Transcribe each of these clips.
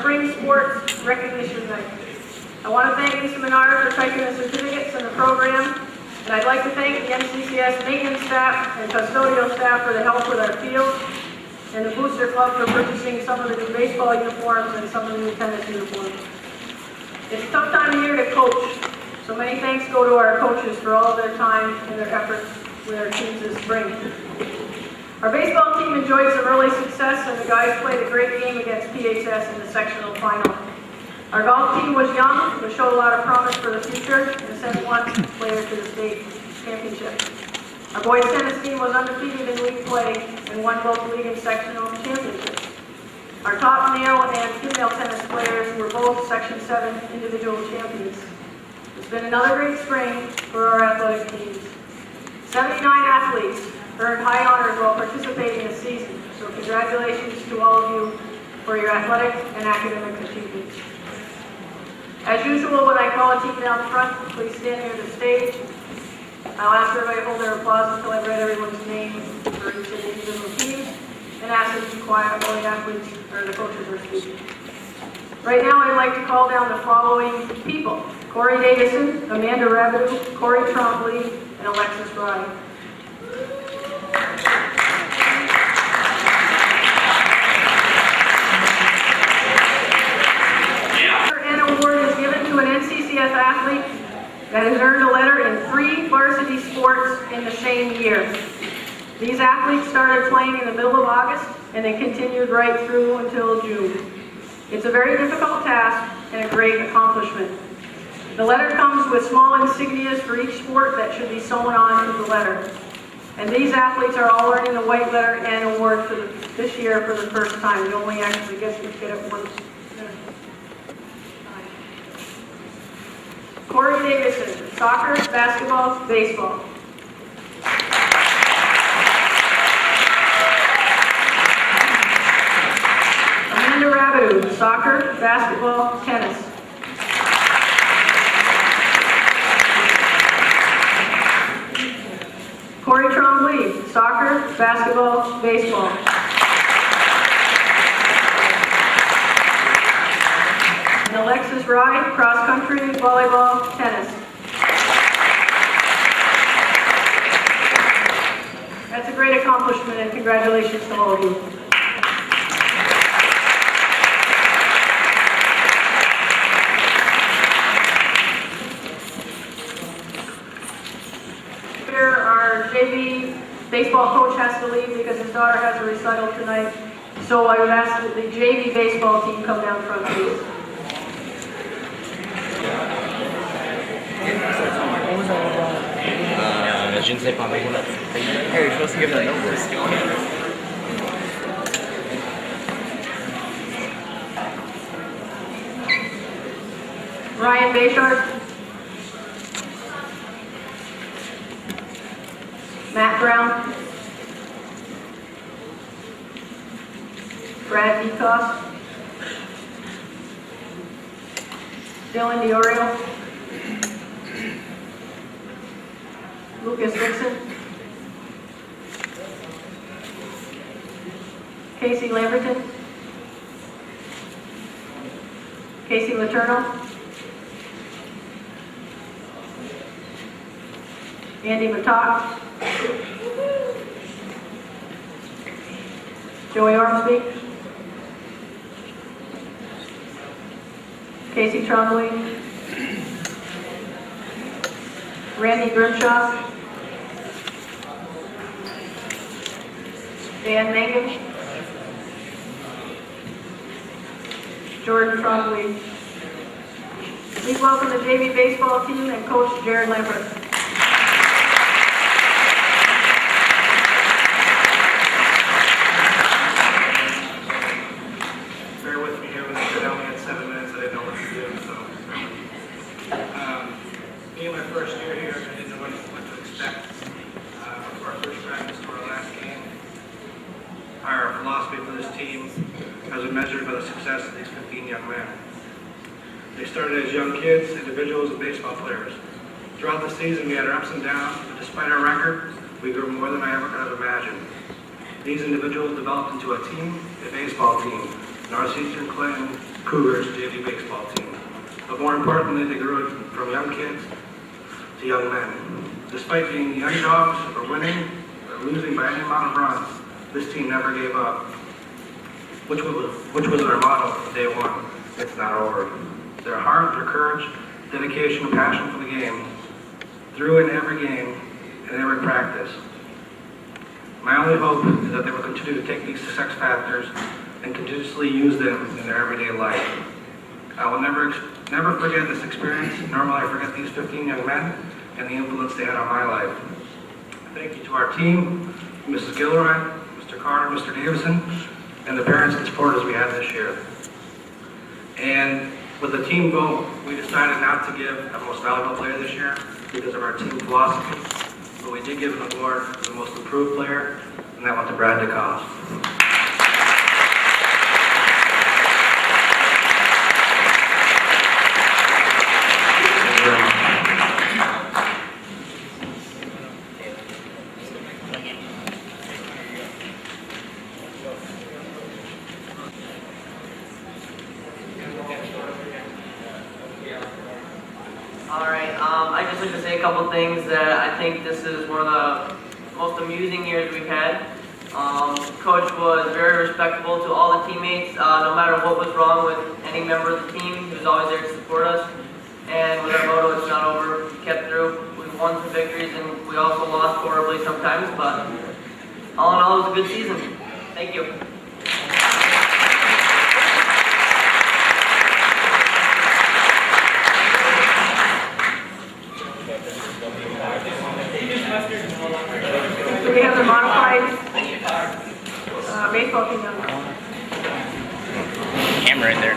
Spring Sports Recognition Night. I want to thank Lisa Menard for typing the certificates in the program, and I'd like to thank the NCCS maintenance staff and custodial staff for the help with our field, and the Booster Club for purchasing some of the new baseball uniforms and some of the new tennis uniforms. It's a tough time of year to coach, so many thanks go to our coaches for all of their time and their efforts with our teams this spring. Our baseball team enjoyed some early success, and the guys played a great game against PHS in the sectional final. Our golf team was young, but showed a lot of promise for the future, and sent one player to the state championship. Our boys tennis team was undefeated in league play and won both league and sectional championships. Our top male and female tennis players were both Section 7 individual champions. It's been another great spring for our athletic teams. 79 athletes earned high honors while participating this season, so congratulations to all of you for your athletic and academic achievements. As usual, when I call a team down front, please stand near the stage. I'll ask everybody to hold their applause until I've read everyone's name for each of the individual teams, and ask them to be quiet while the athletes or the coaches are speaking. Right now, I'd like to call down the following people: Corey Davison, Amanda Rabideau, Corey Trombley, and Alexis Rye. An award is given to an NCCS athlete that has earned a letter in 3 varsity sports in the same year. These athletes started playing in the middle of August, and they continued right through until June. It's a very difficult task and a great accomplishment. The letter comes with small insignias for each sport that should be sewn on to the letter. And these athletes are all earning the white letter and award for this year for the first time. You only actually get it once. Corey Davison, soccer, basketball, baseball. Amanda Rabideau, soccer, basketball, tennis. Corey Trombley, soccer, basketball, baseball. And Alexis Rye, cross country, volleyball, tennis. That's a great accomplishment, and congratulations to all of you. Our JV baseball coach has to leave because his daughter has a recital tonight. So I would ask that the JV baseball team come down front, please. Je ne sais pas, mais voilà. Hey, you're supposed to give that number. Ryan Bayshard. Matt Brown. Brad Decos. Dylan DiOrio. Lucas Dixon. Casey Lamberton. Casey Letourneau. Andy Matok. Joey Ormsby. Casey Trombley. Randy Grimshaw. Dan Mangum. Jordan Trombley. Please welcome the JV baseball team and Coach Jared Lambert. Bear with me here, I only had 7 minutes, I didn't know what to do, so. Being my first year here, I didn't know what to expect for our first practice to our last game. Our philosophy for this team has been measured by the success of these 15 young men. They started as young kids, individuals, and baseball players. Throughout the season, we had our ups and downs, but despite our record, we grew more than I ever could have imagined. These individuals developed into a team, a baseball team. Northeastern Clinton Cougars JV baseball team. But more importantly, they grew it from young kids to young men. Despite being young dogs or winning or losing by any amount of runs, this team never gave up, which was their motto from day one. It's not over. Their heart, their courage, dedication, and passion for the game through in every game and every practice. My only hope is that they will continue to take these success factors and continuously use them in their everyday life. I will never forget this experience, nor will I forget these 15 young men and the influence they had on my life. Thank you to our team, Mrs. Gilroy, Mr. Carter, Mr. Davison, and the parents and supporters we had this year. And with the team vote, we decided not to give a most valuable player this year because of our team philosophy, but we did give an award for the most improved player, and that went to Brad DeCoste. I'd just like to say a couple things that I think this is one of the most amusing years we've had. Coach was very respectful to all the teammates, no matter what was wrong with any member of the team. He was always there to support us. And with our motto, it's not over, we kept through. We won some victories and we also lost horribly sometimes, but all in all, it was a good season. Thank you. Do we have the modified baseball team number? Camera right there.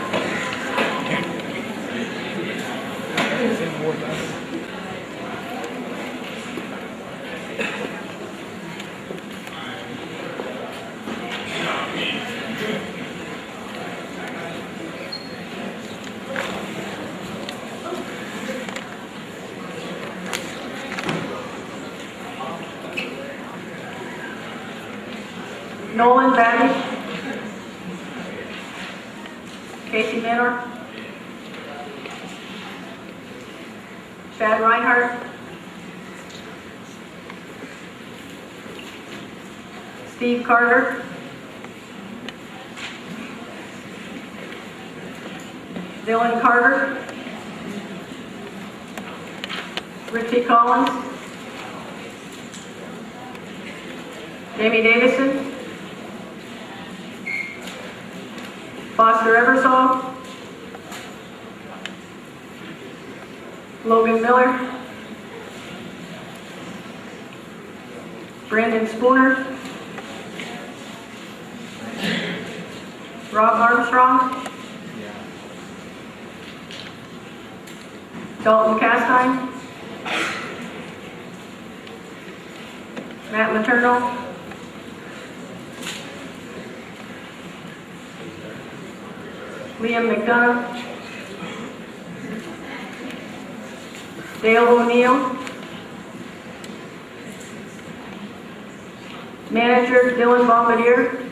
Nolan Babish, Casey Manor, Chad Reinhardt, Steve Carter, Dylan Carter, Richie Collins, Jamie Davison, Foster Eversole, Logan Miller, Brandon Spooner, Rob Armstrong, Dalton Castine, Matt Materno, Liam McDonough, Dale O'Neill, Manager Dylan Bombardier.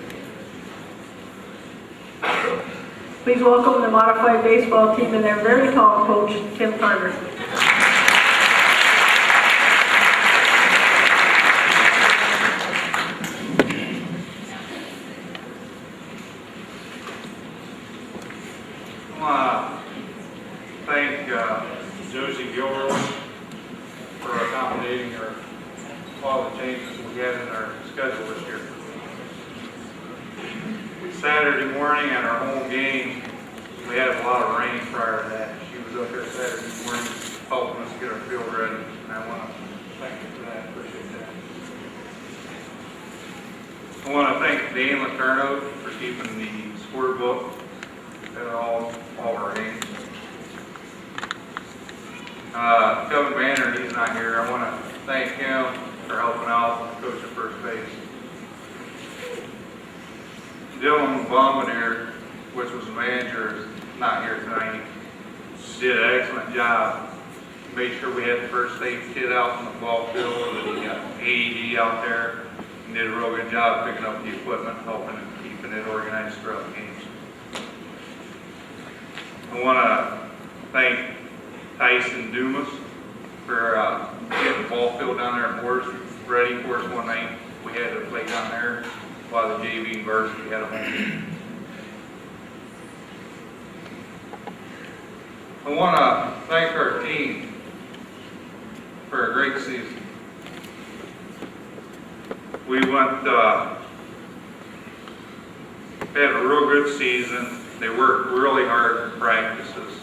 Please welcome the modified baseball team and their very tall coach, Tim Carter. Thank Josie Gilroy for accommodating all the changes we had in our schedule this year. Saturday morning at our home game, we had a lot of rain prior to that. She was up there Saturday morning helping us get our field ready, and I want to thank her for that. Appreciate that. I want to thank Dan Laterno for keeping the scorebook at all our games. Kevin Banner, he's not here. I want to thank him for helping out coach at first base. Dylan Bombardier, which was the manager, is not here tonight. Did an excellent job. Made sure we had the first aid kit out in the ball field, and he got AED out there, and did a real good job picking up the equipment, helping and keeping it organized throughout the games. I want to thank Tyson Dumas for getting the ball field down there at Morris ready for us one night. We had to play down there while the JV varsity had a home game. I want to thank our team for a great season. We had a real good season. They worked really hard in practices.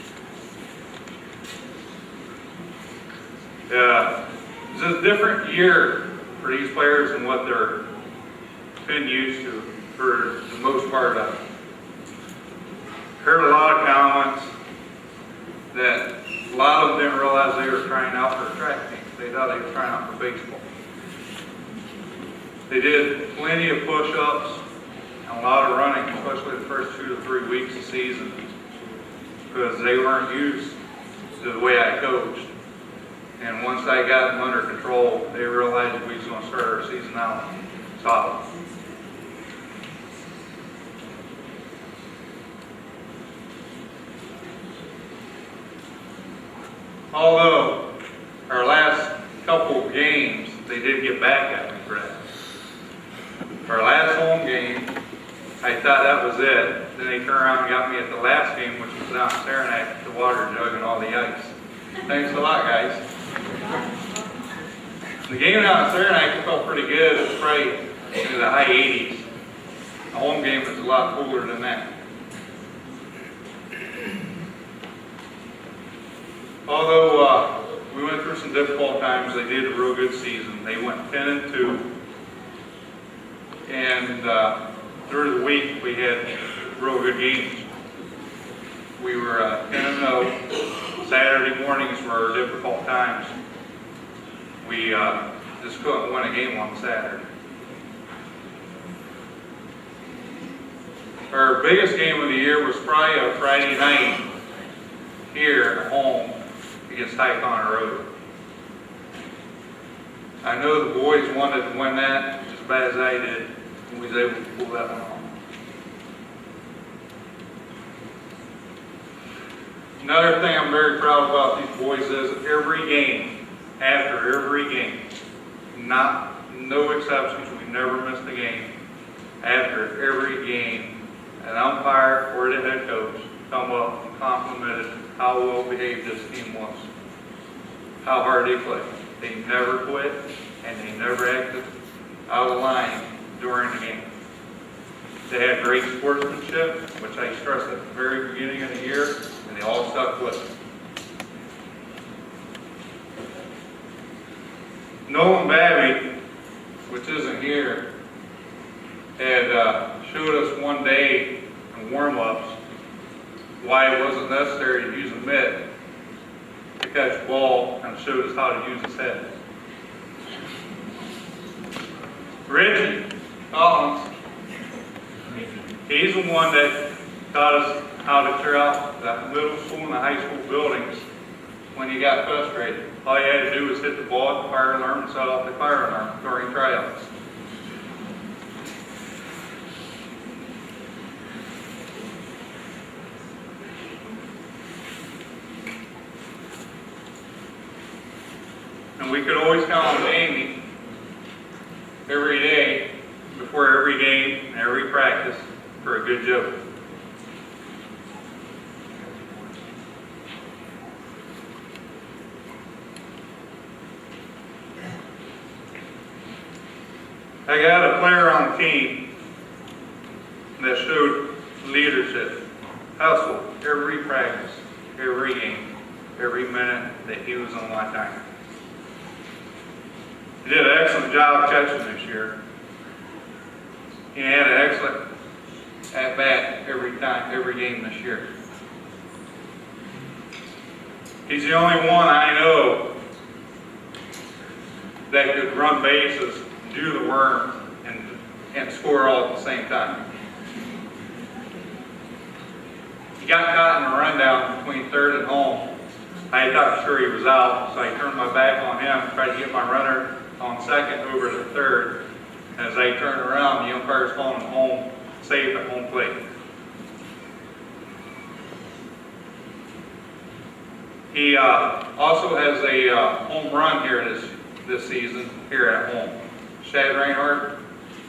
It's a different year for these players than what they're been used to for the most part of it. Heard a lot of comments that a lot of them didn't realize they were trying out for a track team. They thought they were trying out for baseball. They did plenty of push-ups and a lot of running, especially the first 2 to 3 weeks of the season, because they weren't used to the way I coached. And once I got them under control, they realized we was going to start our season out solid. Although our last couple of games, they did get back at me for that. Our last home game, I thought that was it. Then they turned around and got me at the last game, which was down in Saranac, the water jug and all the ice. Thanks a lot, guys. The game down in Saranac felt pretty good. It was probably in the high 80s. The home game was a lot cooler than that. Although we went through some difficult times, they did a real good season. They went 10-2, and through the week we had real good games. We were 10-0. Saturday mornings were difficult times. We just couldn't win a game on Saturday. Our biggest game of the year was probably a Friday night here at home against High Connor Road. I know the boys wanted to win that just as bad as I did, and we was able to pull that one off. Another thing I'm very proud about these boys is every game, after every game, no exceptions, we never missed a game. After every game, an umpire or the head coach come up and complimented how well behaved this team was, how hard they played. They never quit, and they never acted out of line during the game. They had great sportsmanship, which I stressed at the very beginning of the year, and they all stuck with it. Nolan Babby, which isn't here, had showed us one day in warm-ups why it wasn't necessary to use a mitt to catch the ball, and showed us how to use his head. Reggie Collins, he's the one that taught us how to clear out the middle school and the high school buildings when you got frustrated. All you had to do was hit the ball at the fire alarm and set off the fire alarm during tryouts. And we could always count on Amy every day, before every game and every practice, for a good joke. I got a player on the team that showed leadership, hustle, every practice, every game, every minute that he was on my time. He did an excellent job catching this year. He had an excellent at-bat every time, every game this year. He's the only one I know that could run bases, do the worm, and score all at the same time. He got caught in a rundown between third and home. I thought sure he was out, so I turned my back on him, tried to get my runner on second over to third. As I turned around, the umpire's calling him home, safe at home plate. He also has a home run here this season here at home. Shad Reinhardt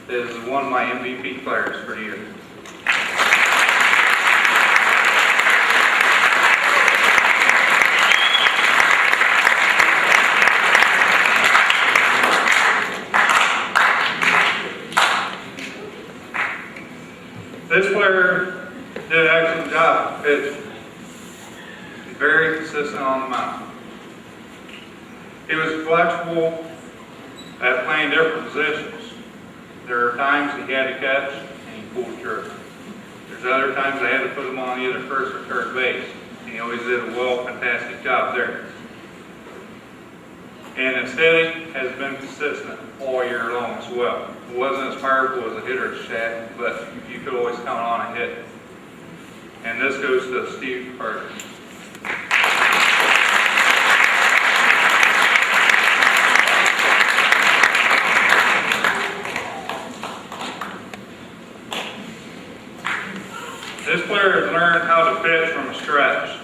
is one of my MVP players for the year. This player did an excellent job pitching. He's very consistent on the mound. He was flexible at playing different positions. There are times he had to catch and he pulled through. There's other times I had to put him on either first or third base. And he always did a fantastic job there. And his hitting has been consistent all year long as well. It wasn't as powerful as a hitter at Shad, but you could always count on a hit. And this goes to Steve Carter. This player has learned how to pitch from a stretch.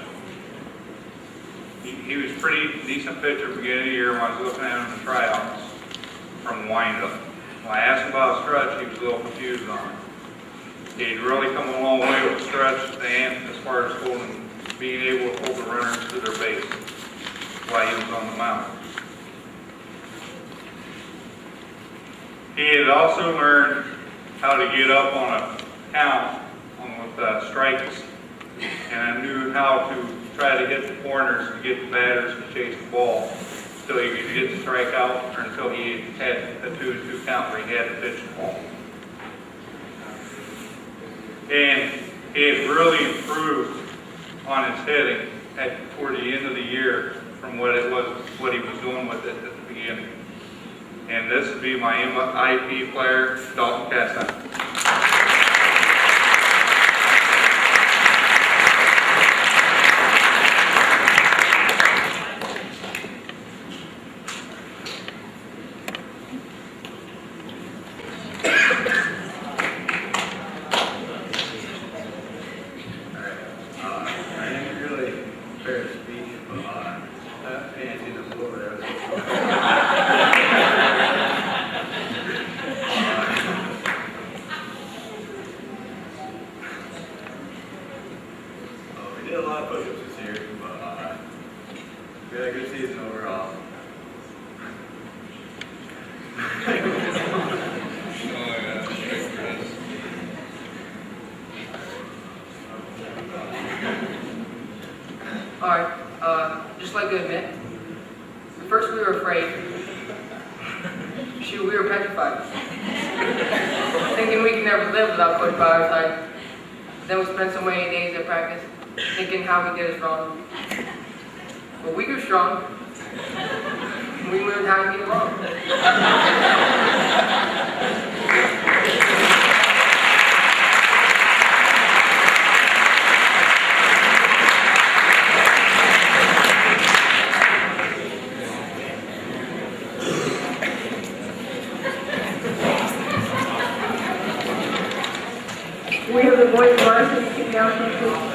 He was a pretty decent pitcher at the beginning of the year when I was looking at him in the tryouts from windup. When I asked him about a stretch, he was a little confused on it. He'd really come a long way with the stretch and as far as being able to hold the runners to their base while he was on the mound. He had also learned how to get up on a count with strikes, and I knew how to try to hit the corners to get the batters to chase the ball until he could get the strike out or until he had a 2-2 count where he had to pitch the ball. And he had really improved on his hitting toward the end of the year from what he was doing with it at the beginning. And this would be my IP player, Dalton Castan. We did a lot of push-ups this year, but we had a good season overall. Alright, just like to admit, at first we were afraid. Shoot, we were petrified. Thinking we could never live without Coach by our side. Then we spent so many days at practice, thinking how he did us wrong. But we grew strong, and we learned how to get along. We have the boys varsity kick down from the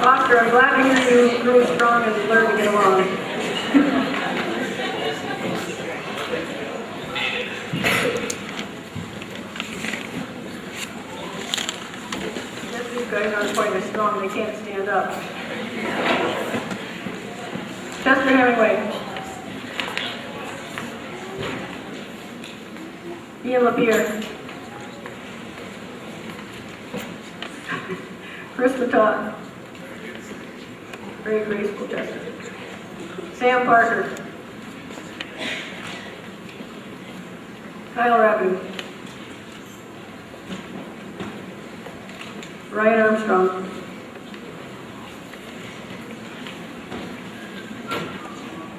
Oscar, I'm glad to hear you grew strong and learned to get along. These guys aren't quite as strong, they can't stand up. Chester Hemingway. Ian Lapierre. Chris Latot. Very graceful Chester. Sam Parker. Kyle Rabu. Ryan Armstrong.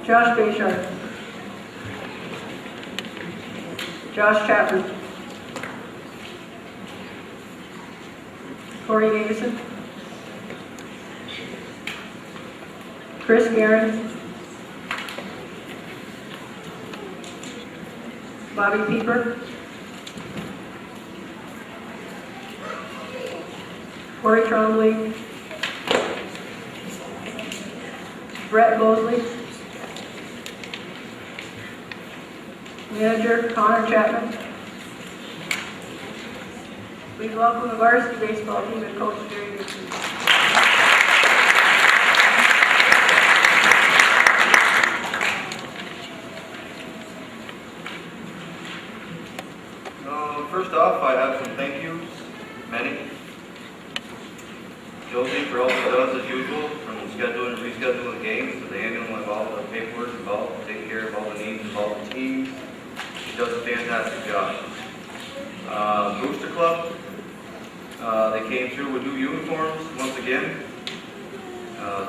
Josh Bayshard. Josh Chapman. Corey Davison. Chris Guerin. Bobby Pieper, Corey Trombley, Brett Mosley, Manager Connor Chapman. Please welcome the varsity baseball team and Coach Jerry Dixon. First off, I have some thank yous, many. Josie for all she does as usual, from scheduling and rescheduling the games to the handling of all the paperwork involved, taking care of all the needs of all the teams. She does a fantastic job. Booster Club, they came through with new uniforms once again.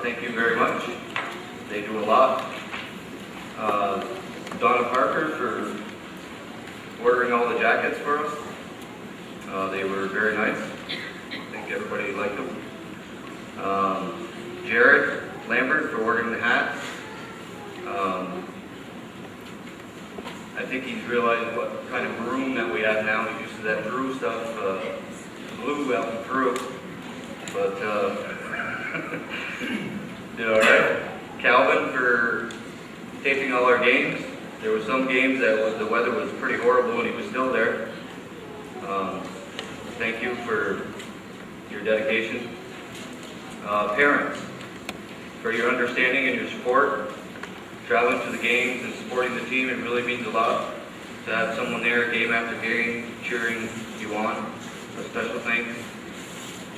Thank you very much. They do a lot. Donna Parker for ordering all the jackets for us. They were very nice. I think everybody liked them. Jared Lambert for ordering the hats. I think he's realized what kind of broom that we have now. He's used to that Drew stuff, blue out in Peru. But, did all right. Calvin for taping all our games. There were some games that the weather was pretty horrible and he was still there. Thank you for your dedication. Parents, for your understanding and your support. Traveling to the games and supporting the team, it really means a lot to have someone there game after game cheering you on. A special thanks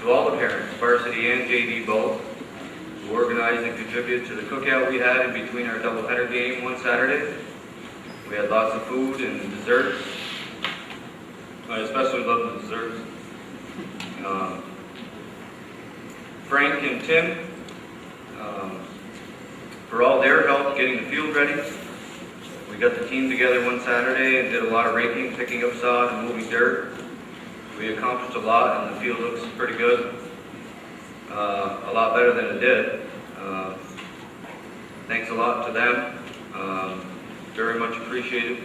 to all the parents, varsity and JV both, who organized and contributed to the cookout we had in between our doubleheader game one Saturday. We had lots of food and desserts. I especially love the desserts. Frank and Tim, for all their help getting the field ready. We got the team together one Saturday and did a lot of raking, picking up sod and moving dirt. We accomplished a lot and the field looks pretty good. A lot better than it did. Thanks a lot to them. Very much appreciated.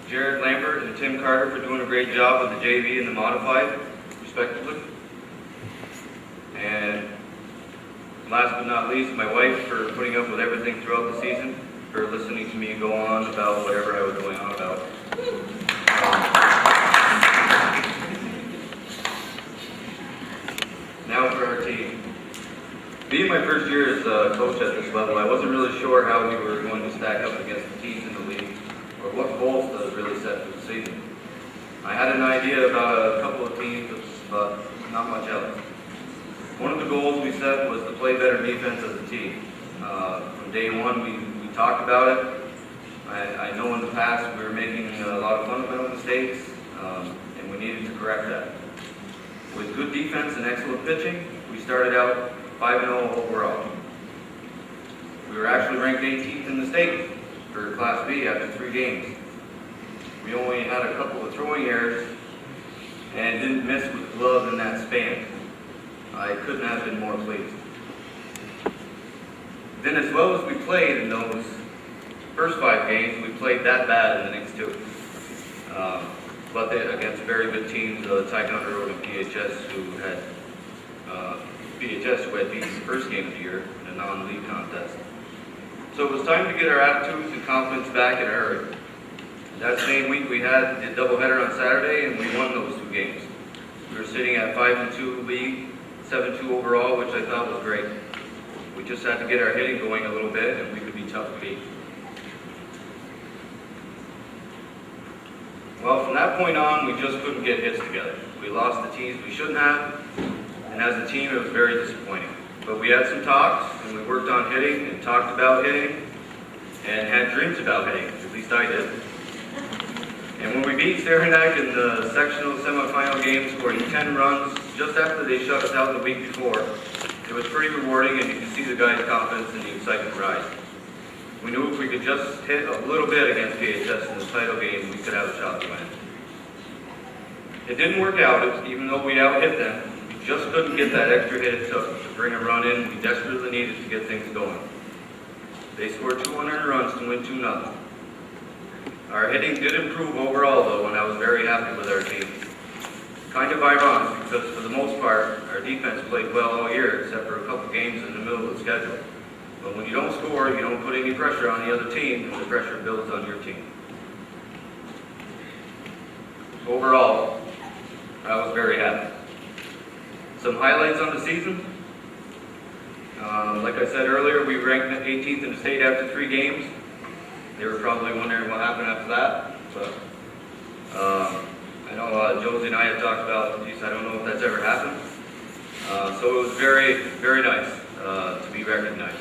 Jared Lambert and Tim Carter for doing a great job with the JV and the modified, respectively. And last but not least, my wife for putting up with everything throughout the season, for listening to me go on about whatever I was going on about. Now for our team. Being my first year as a coach at this level, I wasn't really sure how we were going to stack up against the teams in the league, or what goals to really set for the season. I had an idea about a couple of teams, but not much else. One of the goals we set was to play better defense as a team. From day one, we talked about it. I know in the past we were making a lot of fundamental mistakes, and we needed to correct that. With good defense and excellent pitching, we started out 5-0 overall. We were actually ranked 18th in the state for Class B after 3 games. We only had a couple of throwing errors and didn't miss with glove in that span. I couldn't have been more pleased. Then as well as we played in those first 5 games, we played that bad in the next 2. But against very good teams, Ticonderoga Road and PHS, who had beaten the first game of the year in a non-league contest. So it was time to get our attitudes and confidence back in a hurry. That same week we had the doubleheader on Saturday and we won those 2 games. We were sitting at 5-2 league, 7-2 overall, which I thought was great. We just had to get our hitting going a little bit and we could be tough to beat. Well, from that point on, we just couldn't get hits together. We lost the teams we shouldn't have, and as a team, it was very disappointing. But we had some talks, and we worked on hitting, and talked about hitting, and had dreams about hitting, at least I did. And when we beat Saranac in the sectional semifinal game, scoring 10 runs just after they shut us out the week before, it was pretty rewarding, and you could see the guys' confidence and the excitement rise. We knew if we could just hit a little bit against PHS in the title game, we could have a shot to win. It didn't work out, even though we out-hit them. We just couldn't get that extra hit it took to bring a run in we desperately needed to get things going. They scored 200 runs to win 2-0. Our hitting did improve overall though, and I was very happy with our team. Kind of ironic because for the most part, our defense played well all year except for a couple games in the middle of the schedule. But when you don't score, you don't put any pressure on the other team, and the pressure builds on your team. Overall, I was very happy. Some highlights on the season. Like I said earlier, we ranked 18th in the state after 3 games. They were probably wondering what happened after that. But I know Josie and I have talked about, geez, I don't know if that's ever happened. So it was very, very nice to be recognized.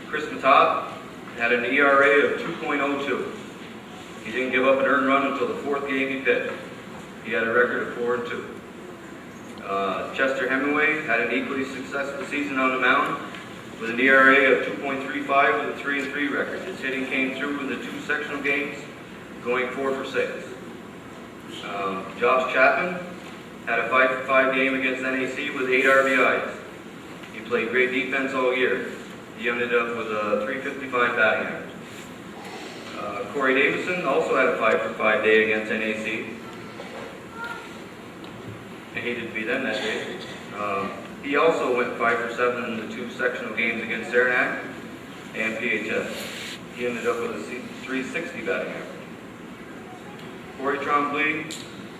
Chris Matat had an ERA of 2.02. He didn't give up an earned run until the 4th game he pitched. He had a record of 4-2. Chester Hemingway had an equally successful season on the mound with an ERA of 2.35 with a 3-3 record. His hitting came through in the 2 sectional games, going 4 for 6. Josh Chapman had a 5-for-5 game against NAC with 8 RBIs. He played great defense all year. He ended up with a 355 batting average. Corey Davison also had a 5-for-5 day against NAC. I hated to be them that day. He also went 5 for 7 in the 2 sectional games against Saranac and PHS. He ended up with a 360 batting average. Corey Trombley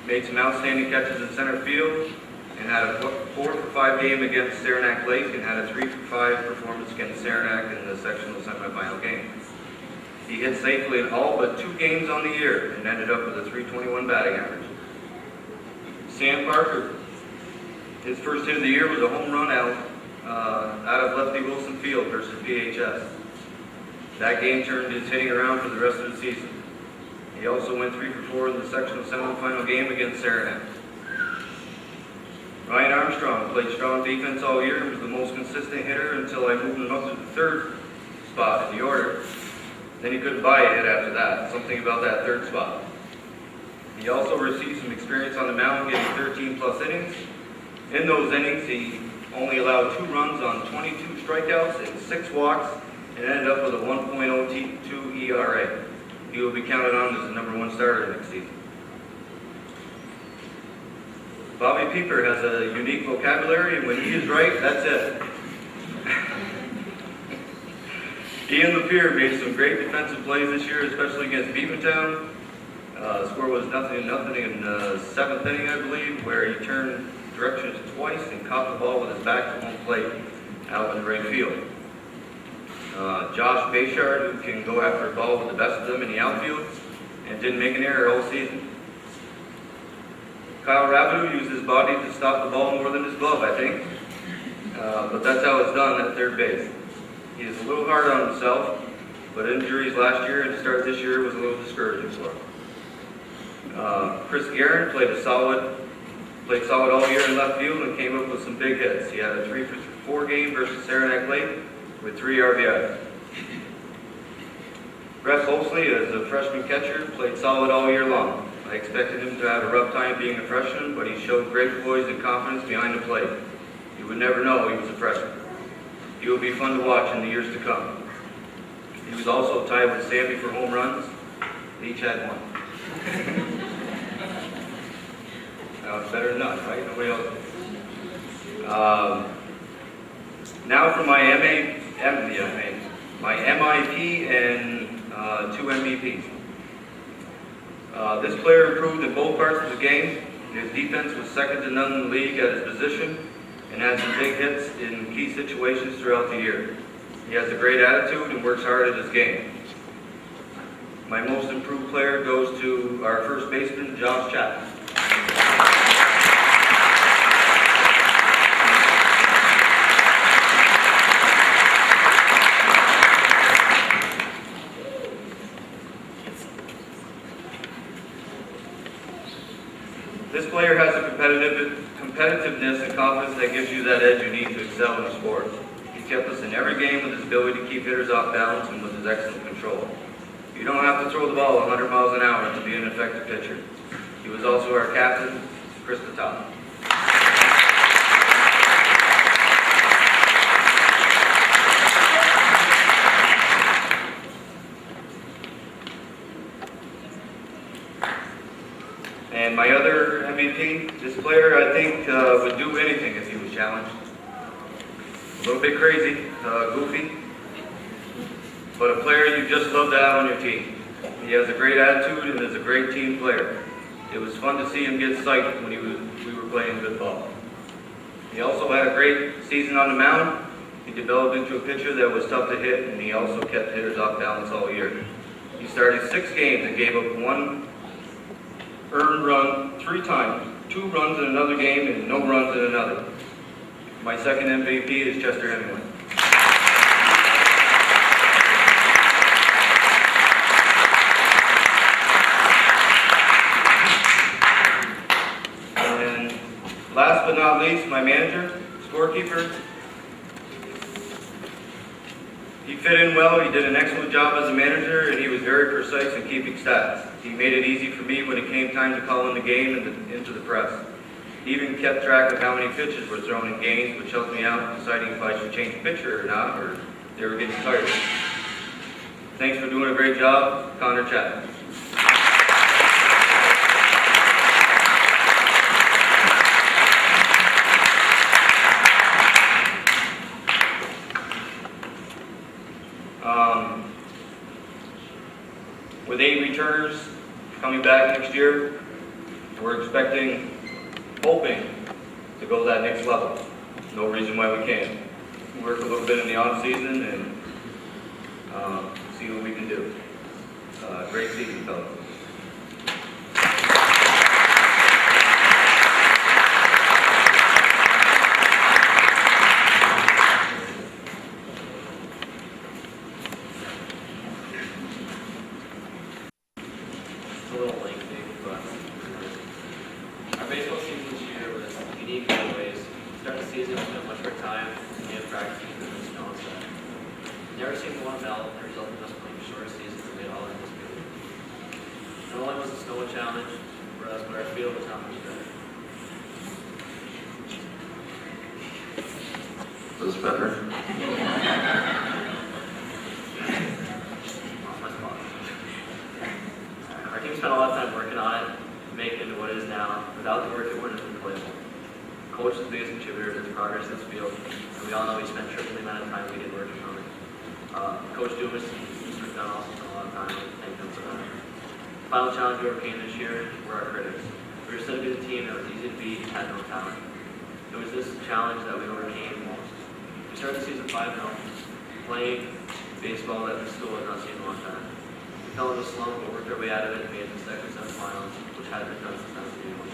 made some outstanding catches in center field and had a 4 for 5 game against Saranac Lake and had a 3 for 5 performance against Saranac in the sectional semifinal game. He hit safely in all but 2 games on the year and ended up with a 321 batting average. Sam Parker, his first hit of the year was a home run out of Lefty Wilson Field versus PHS. That game turned his hitting around for the rest of the season. He also went 3 for 4 in the sectional semifinal game against Saranac. Ryan Armstrong played strong defense all year and was the most consistent hitter until I moved him up to the 3rd spot in the order. Then he couldn't buy a hit after that. Something about that 3rd spot. He also received some experience on the mound, getting 13 plus innings. In those innings, he only allowed 2 runs on 22 strikeouts and 6 walks, and ended up with a 1.02 ERA. He will be counted on as the #1 starter next season. Bobby Pieper has a unique vocabulary, and when he is right, that's it. Ian Lapeer made some great defensive plays this year, especially against Beavertown. The score was 0-0 in the 7th inning, I believe, where he turned directions twice and caught the ball with his back to home plate out in right field. Josh Bayshard, who can go after a ball with the best of them in the outfield, and didn't make an error all season. Kyle Rabideau used his body to stop the ball more than his glove, I think. But that's how it's done at third base. He is a little hard on himself, but injuries last year and to start this year was a little discouraging for him. Chris Guerin played solid all year in left field and came up with some big hits. He had a 3 for 4 game versus Saranac Lake with 3 RBIs. Brett Mosley, as a freshman catcher, played solid all year long. I expected him to have a rough time being a freshman, but he showed great poise and confidence behind the plate. You would never know he was a freshman. He will be fun to watch in the years to come. He was also tied with Sammy for home runs. They each had 1. It's better than none, right? Nobody else. Now for my MIP and 2 MVPs. This player improved in both parts of the game. His defense was second to none in the league at his position and had some big hits in key situations throughout the year. He has a great attitude and works hard at his game. My most improved player goes to our first baseman, Josh Chapman. This player has a competitiveness and confidence that gives you that edge you need to excel in the sport. He's kept us in every game with his ability to keep hitters off balance and with his excellent control. You don't have to throw the ball 100 miles an hour to be an effective pitcher. He was also our captain, Chris Patel. little bit crazy, goofy, but a player you just love to have on your team. He has a great attitude and is a great team player. It was fun to see him get psyched when we were playing good ball. He also had a great season on the mound. He developed into a pitcher that was tough to hit, and he also kept hitters off balance all year. He started 6 games and gave up 1 earned run 3 times, 2 runs in another game and no runs in another. My second MVP is Chester Hemingway. And last but not least, my manager, scorekeeper. He fit in well, he did an excellent job as a manager, and he was very precise in keeping stats. He made it easy for me when it came time to call in the game and into the press. He even kept track of how many pitches were thrown in games, which helped me out deciding if I should change pitcher or not, or they were getting tired. Thanks for doing a great job, Connor Chapman. With 8 returners coming back next year, we're hoping to go to that next level. No reason why we can't. Work a little bit in the off season and see what we can do. Great season, fellas. A little lengthy, but our baseball season this year was unique in many ways. Start the season, we spent much of our time in practicing in the snow and stuff. Never seen one melt, the result of us playing a short season that we had all anticipated. Not only was the snow a challenge for us, but our field was not much better. This is better. Our team spent a lot of time working on it, making it into what it is now. Without the work, it wouldn't have been playable. Coach is the biggest contributor to the progress of this field, and we all know he spent triple the amount of time we did working on it. Coach Dumas and Mr. McDonald also spent a lot of time, and thank them for that. The final challenge we overcame this year were our critics. We were said to be the team that was easy to beat and had no talent. It was this challenge that we overcame most. We started the season 5-0, playing baseball that the school had not seen in a long time. We fell into a slump, but worked our way out of it and made it to the second semifinals, which hadn't been done since 1981.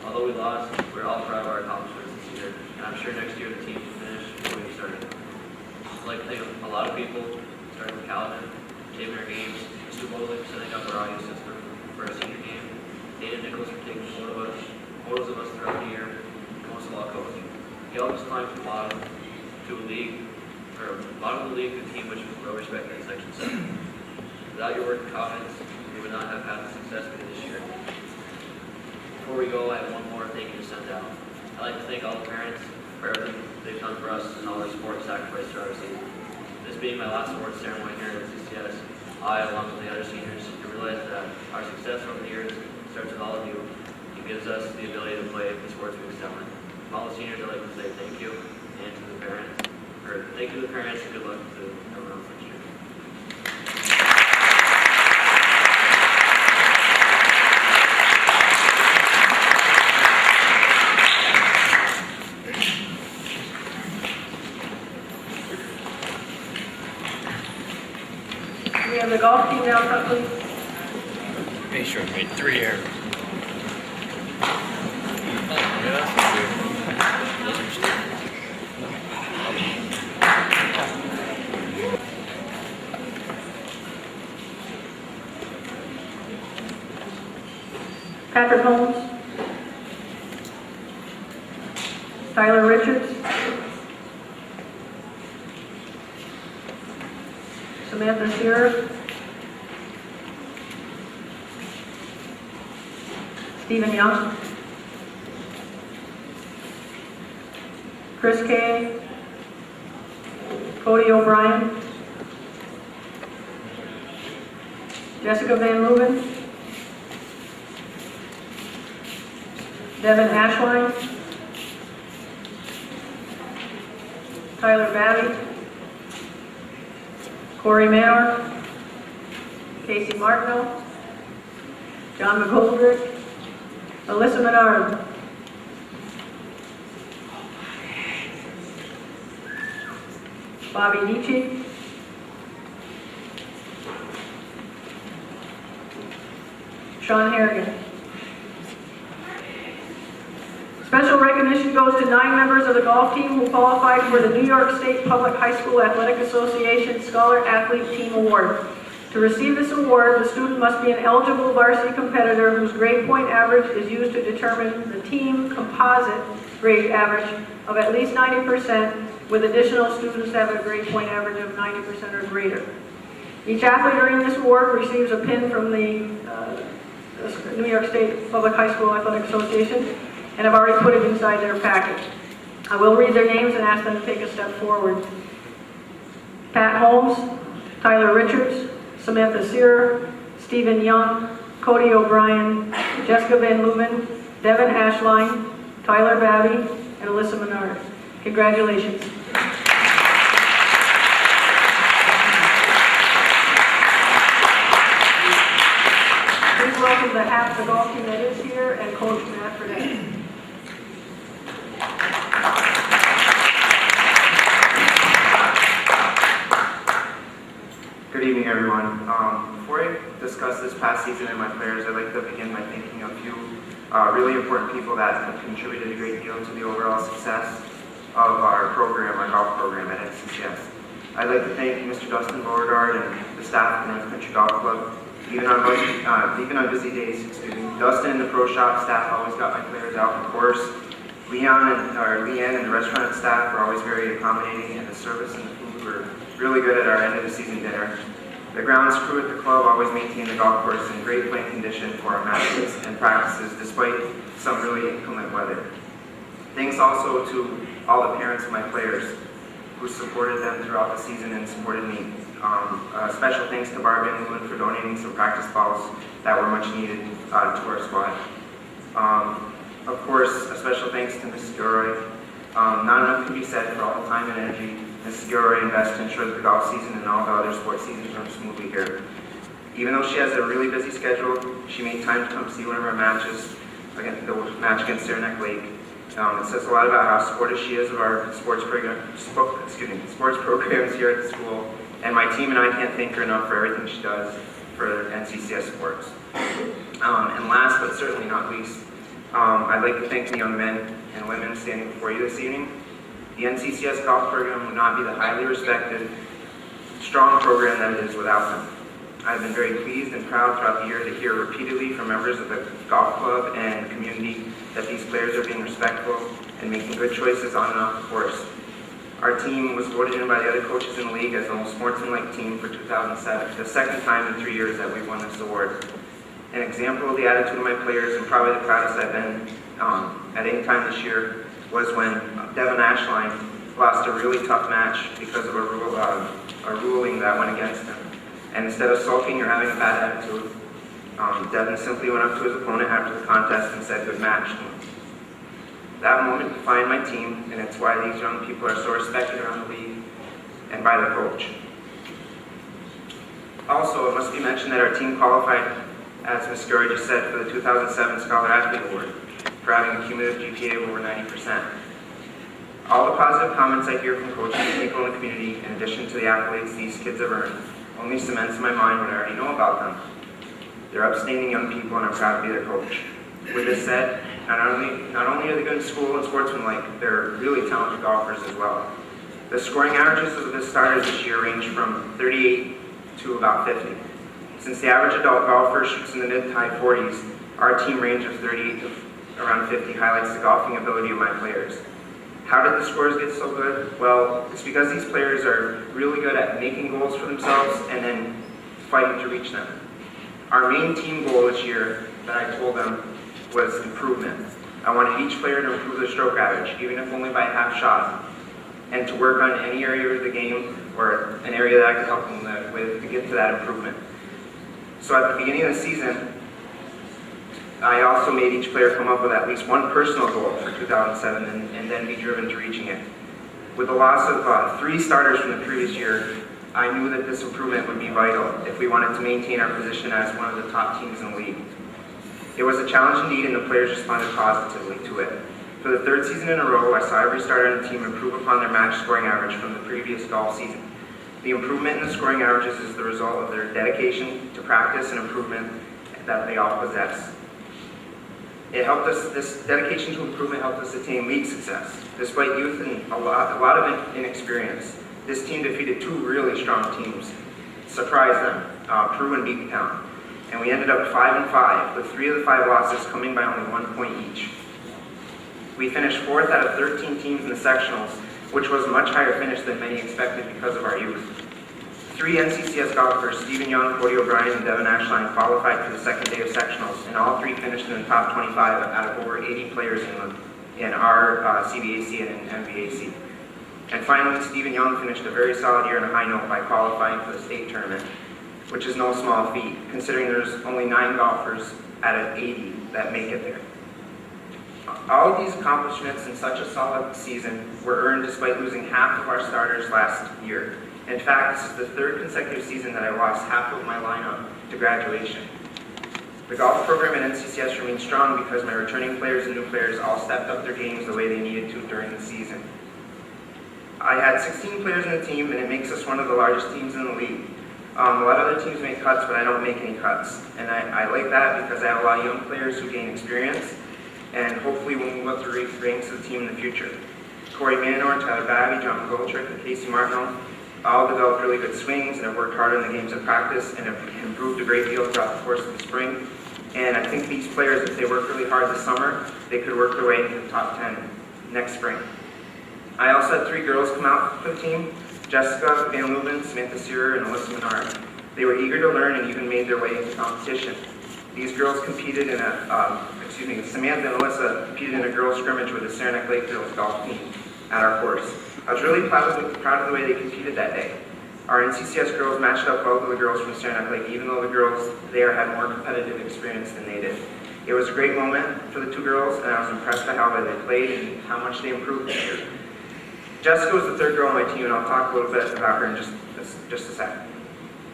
Although we lost, we're all proud of our accomplishments this year, and I'm sure next year the team will finish the way we started. I'd like to thank a lot of people, starting with Calvin, taping our games, Mr. Mosley for setting up our audio system for our senior game, Dana Nichols for taking photos of us throughout the year, and most of all, Coach. He helped us climb from the bottom to a league, or bottom of the league to a team which was well respected in Section 7. Without your work and confidence, we would not have had the success we did this year. Before we go, I have one more thank you to send out. I'd like to thank all the parents for everything they've done for us and all their support and sacrifice throughout our season. This being my last awards ceremony here at NCCS, I, along with the other seniors, realize that our success over the years starts with all of you and gives us the ability to play the sports we excel in. From all the seniors, I'd like to say thank you, and to the parents, or thank you to the parents and good luck to everyone else next year. We have the golf team now, come please. Make sure I made 3 errors. Patrick Holmes. Tyler Richards. Samantha Shearer. Stephen Young. Chris Kay. Cody O'Brien. Jessica Van Leuven. Devin Ashline. Tyler Babby, Corey Manor, Casey Martineau, John McGoldrick, Alyssa Menard, Bobby Nietzsche, Sean Harrigan. Special recognition goes to 9 members of the golf team who qualified for the New York State Public High School Athletic Association Scholar Athlete Team Award. To receive this award, the student must be an eligible varsity competitor whose grade point average is used to determine the team composite grade average of at least 90%, with additional students that have a grade point average of 90% or greater. Each athlete earning this award receives a pin from the New York State Public High School Athletic Association, and I've already put it inside their packet. I will read their names and ask them to take a step forward. Pat Holmes, Tyler Richards, Samantha Searer, Stephen Young, Cody O'Brien, Jessica Van Leuven, Devin Ashline, Tyler Babby, and Alyssa Menard. Congratulations. Please welcome the half of the golf team that is here and Coach Matt Fredette. Good evening, everyone. Before I discuss this past season and my players, I'd like to begin by thanking a few really important people that have contributed a great deal to the overall success of our program, our golf program at NCCS. I'd like to thank Mr. Dustin Beauregard and the staff of the North Country Golf Club. Even on busy days, Dustin and the pro shop staff always got my players out on course. Leanne and the restaurant staff were always very accommodating, and the service and the food were really good at our end of the season dinner. The grounds crew at the club always maintained the golf course in great playing condition for our matches and practices despite some really inclement weather. Thanks also to all the parents of my players who supported them throughout the season and supported me. Special thanks to Barb Van Leuven for donating some practice balls that were much needed to our squad. Of course, a special thanks to Mrs. Gilroy. Not enough can be said for all the time and energy Mrs. Gilroy invests to ensure that the golf season and all the other sports seasons run smoothly here. Even though she has a really busy schedule, she made time to come see one of our matches, the match against Saranac Lake. It says a lot about how supportive she is of our sports programs here at the school, and my team and I can't thank her enough for everything she does for NCCS Sports. And last but certainly not least, I'd like to thank the young men and women standing before you this evening. The NCCS golf program would not be the highly respected, strong program that it is without them. I've been very pleased and proud throughout the year to hear repeatedly from members of the golf club and community that these players are being respectful and making good choices on and off the course. Our team was voted in by the other coaches in the league as the most sportsmanlike team for 2007, the second time in 3 years that we've won this award. An example of the attitude of my players, and probably the proudest I've been at any time this year, was when Devin Ashline lost a really tough match because of a ruling that went against him. And instead of sulking or having a bad attitude, Devin simply went up to his opponent after the contest and said, "Good match." That moment defined my team, and it's why these young people are so respected around the league and by the coach. Also, it must be mentioned that our team qualified, as Ms. Gurry just said, for the 2007 Scholar Athlete Award for having a cumulative GPA of over 90%. All the positive comments I hear from coaches and people in the community, in addition to the accolades these kids have earned, only cements in my mind what I already know about them. They're upstanding young people, and I'm proud to be their coach. With this said, not only are they good in school and sportsmanlike, they're really talented golfers as well. The scoring averages of the starters this year range from 38 to about 50. Since the average adult golfer shoots in the mid-to-high 40s, our team range of 38 to around 50 highlights the golfing ability of my players. How did the scores get so good? Well, it's because these players are really good at making goals for themselves and then fighting to reach them. Our main team goal this year that I told them was improvement. I wanted each player to improve their stroke average, even if only by a half shot, and to work on any area of the game or an area that I could help them with to get to that improvement. So at the beginning of the season, I also made each player come up with at least one personal goal for 2007 and then be driven to reaching it. With the loss of 3 starters from the previous year, I knew that this improvement would be vital if we wanted to maintain our position as one of the top teams in the league. It was a challenge indeed, and the players responded positively to it. For the 3rd season in a row, I saw every starter on the team improve upon their match scoring average from the previous golf season. The improvement in the scoring averages is the result of their dedication to practice and improvement that they all possess. This dedication to improvement helped us attain league success. Despite youth and a lot of inexperience, this team defeated 2 really strong teams, surprised them, Peru and Beacontown. And we ended up 5-5, with 3 of the 5 losses coming by only 1 point each. We finished 4th out of 13 teams in the sectionals, which was a much higher finish than many expected because of our youth. 3 NCCS golfers, Stephen Young, Cody O'Brien, and Devin Ashline, qualified for the 2nd day of sectionals, and all 3 finished in the top 25 out of over 80 players in our CBAC and MVAC. And finally, Stephen Young finished a very solid year on a high note by qualifying for the state tournament, which is no small feat, considering there's only 9 golfers out of 80 that make it there. All of these accomplishments in such a solid season were earned despite losing half of our starters last year. In fact, this is the 3rd consecutive season that I lost half of my lineup to graduation. The golf program at NCCS remains strong because my returning players and new players all stepped up their games the way they needed to during the season. I had 16 players in the team, and it makes us one of the largest teams in the league. A lot of other teams make cuts, but I don't make any cuts. And I like that because I have a lot of young players who gain experience, and hopefully will move up the ranks of the team in the future. Corey Manor, Tyler Babby, John Goldtrick, and Casey Martineau all developed really good swings and have worked hard in the games of practice and have improved a great deal throughout the course of the spring. And I think these players, if they work really hard this summer, they could work their way into the top 10 next spring. I also had 3 girls come out for the team, Jessica Van Leuven, Samantha Searer, and Alyssa Menard. They were eager to learn and even made their way into competition. These girls competed in Samantha and Alyssa competed in a girls' scrimmage with the Saranac Lake girls golf team at our course. I was really proud of the way they competed that day. Our NCCS girls matched up well with the girls from Saranac Lake, even though the girls there had more competitive experience than they did. It was a great moment for the 2 girls, and I was impressed by how well they played and how much they improved this year. Jessica was the 3rd girl on my team, and I'll talk a little bit about her in just a second.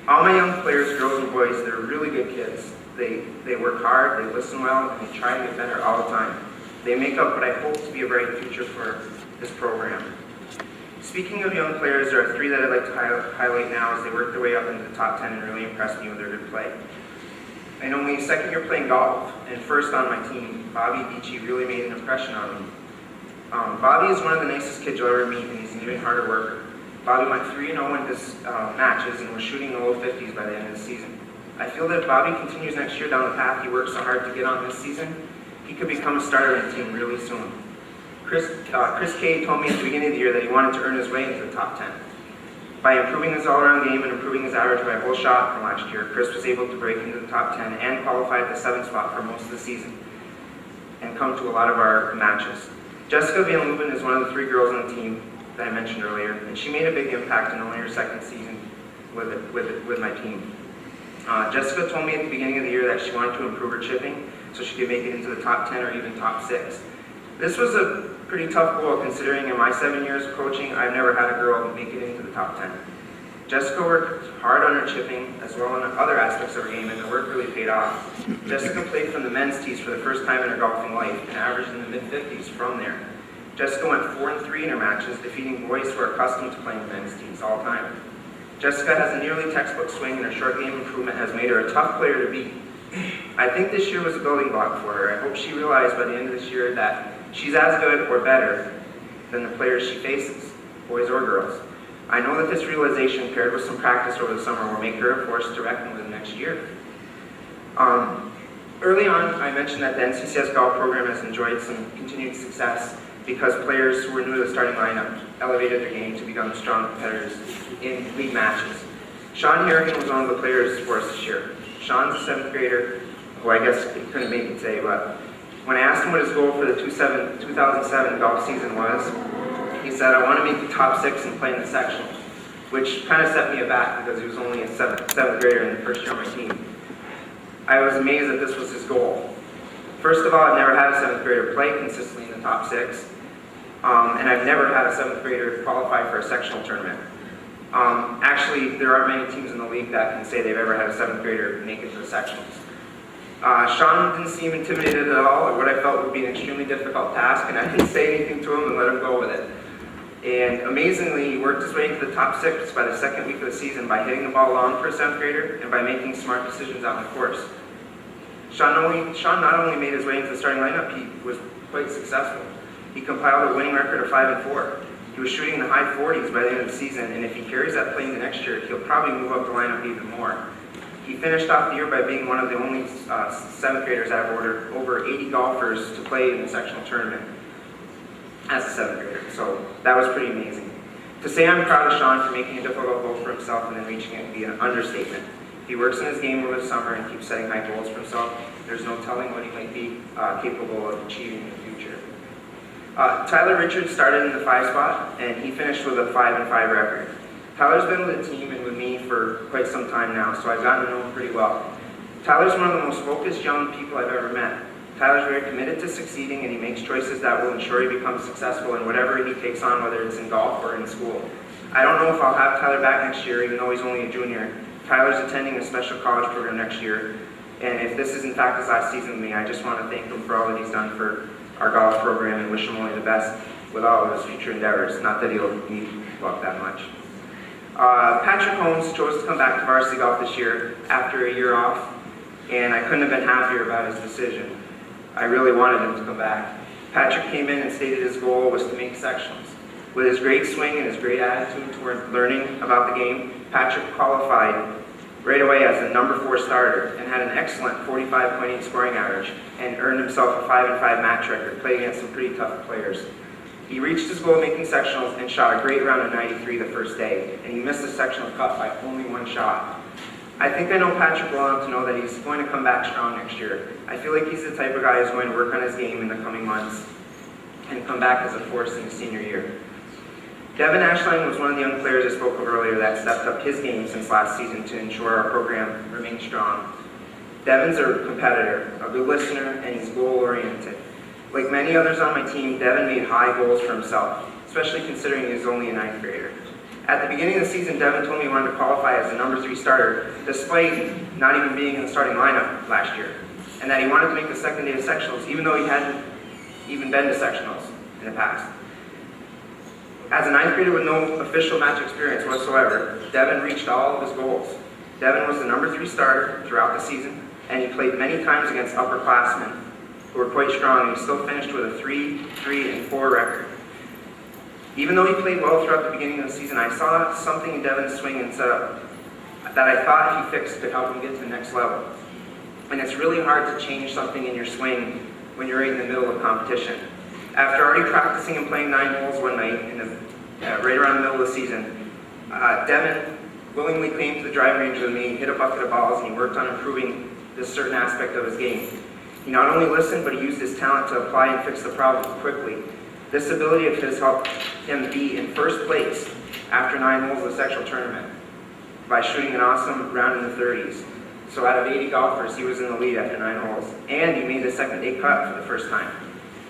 All my young players, girls and boys, they're really good kids. They work hard, they listen well, and they try to get better all the time. They make up what I hope to be a bright future for this program. Speaking of young players, there are 3 that I'd like to highlight now as they work their way up into the top 10 and really impressed me with their good play. In only 2nd year playing golf and 1st on my team, Bobby Beachy really made an impression on me. Bobby is one of the nicest kids you'll ever meet, and he's an even harder worker. Bobby went 3-0 in his matches and was shooting the low 50s by the end of the season. I feel that if Bobby continues next year down the path he worked so hard to get on this season, he could become a starter in the team really soon. Chris Kay told me at the beginning of the year that he wanted to earn his way into the top 10. By improving his all-around game and improving his average by a whole shot from last year, Chris was able to break into the top 10 and qualify at the 7th spot for most of the season and come to a lot of our matches. Jessica Van Leuven is one of the 3 girls on the team that I mentioned earlier, and she made a big impact in only her 2nd season with my team. Jessica told me at the beginning of the year that she wanted to improve her chipping so she could make it into the top 10 or even top 6. This was a pretty tough goal considering in my 7 years of coaching, I've never had a girl make it into the top 10. Jessica worked hard on her chipping as well on other aspects of her game, and her work really paid off. Jessica played from the men's tees for the first time in her golfing life and averaged in the mid-50s from there. Jessica went 4-3 in her matches, defeating boys who are accustomed to playing men's tees all time. Jessica has a nearly textbook swing, and her short game improvement has made her a tough player to beat. I think this year was a building block for her. I hope she realized by the end of this year that she's as good or better than the players she faces, boys or girls. I know that this realization paired with some practice over the summer will make her a force to reckon with next year. Early on, I mentioned that the NCCS golf program has enjoyed some continued success because players who were new to the starting lineup elevated their game to become strong competitors in league matches. Sean Harrigan was one of the players for us this year. Sean's a 7th grader, who I guess he couldn't make it today, but when I asked him what his goal for the 2007 golf season was, he said, I want to make the top 6 and play in the sectional, which kind of set me aback because he was only a 7th grader in the 1st year on my team. I was amazed that this was his goal. First of all, I've never had a 7th grader play consistently in the top 6. and I've never had a 7th grader qualify for a sectional tournament. Actually, there aren't many teams in the league that can say they've ever had a 7th grader make it to the sectionals. Sean didn't seem intimidated at all at what I felt would be an extremely difficult task, and I didn't say anything to him and let him go with it. And amazingly, he worked his way into the top 6 by the second week of the season by hitting the ball long for a 7th grader and by making smart decisions out on the course. Sean not only made his way into the starting lineup, he was quite successful. He compiled a winning record of 5-4. He was shooting in the high 40s by the end of the season, and if he carries that play into next year, he'll probably move up the lineup even more. He finished off the year by being one of the only 7th graders that have ordered over 80 golfers to play in the sectional tournament as a 7th grader, so that was pretty amazing. To say I'm proud of Sean for making a difficult goal for himself and then reaching it would be an understatement. If he works in his game over the summer and keeps setting high goals for himself, there's no telling what he might be capable of achieving in the future. Tyler Richards started in the 5 spot, and he finished with a 5-5 record. Tyler's been with the team and with me for quite some time now, so I've gotten to know him pretty well. Tyler's one of the most focused young people I've ever met. Tyler's very committed to succeeding, and he makes choices that will ensure he becomes successful in whatever he takes on, whether it's in golf or in school. I don't know if I'll have Tyler back next year, even though he's only a junior. Tyler's attending a special college program next year, and if this is in fact his last season with me, I just want to thank him for all that he's done for our golf program and wish him only the best with all of his future endeavors. Not that he'll need luck that much. Patrick Holmes chose to come back to varsity golf this year after a year off, and I couldn't have been happier about his decision. I really wanted him to come back. Patrick came in and stated his goal was to make sectionals. With his great swing and his great attitude toward learning about the game, Patrick qualified right away as the number 4 starter and had an excellent 45.8 scoring average and earned himself a 5-5 match record, playing against some pretty tough players. He reached his goal of making sectionals and shot a great round of 93 the first day, and he missed the sectional cut by only 1 shot. I think I know Patrick well enough to know that he's going to come back strong next year. I feel like he's the type of guy who's going to work on his game in the coming months and come back as a force in his senior year. Devin Ashline was one of the young players I spoke of earlier that stepped up his game since last season to ensure our program remained strong. Devin's a competitor, a good listener, and he's goal-oriented. Like many others on my team, Devin made high goals for himself, especially considering he was only a 9th grader. At the beginning of the season, Devin told me he wanted to qualify as the number 3 starter, despite not even being in the starting lineup last year, and that he wanted to make the second day of sectionals, even though he hadn't even been to sectionals in the past. As a 9th grader with no official match experience whatsoever, Devin reached all of his goals. Devin was the number 3 starter throughout the season, and he played many times against upperclassmen who were quite strong, and he still finished with a 3-3-4 record. Even though he played well throughout the beginning of the season, I saw something in Devin's swing and setup that I thought he fixed to help him get to the next level. And it's really hard to change something in your swing when you're right in the middle of competition. After already practicing and playing 9 holes one night, right around the middle of the season, Devin willingly came to the driving range with me, hit a bucket of balls, and he worked on improving this certain aspect of his game. He not only listened, but he used his talent to apply and fix the problem quickly. This ability of his helped him be in first place after 9 holes of the sectional tournament by shooting an awesome round in the 30s. So out of 80 golfers, he was in the lead after 9 holes, and he made the second day cut for the first time.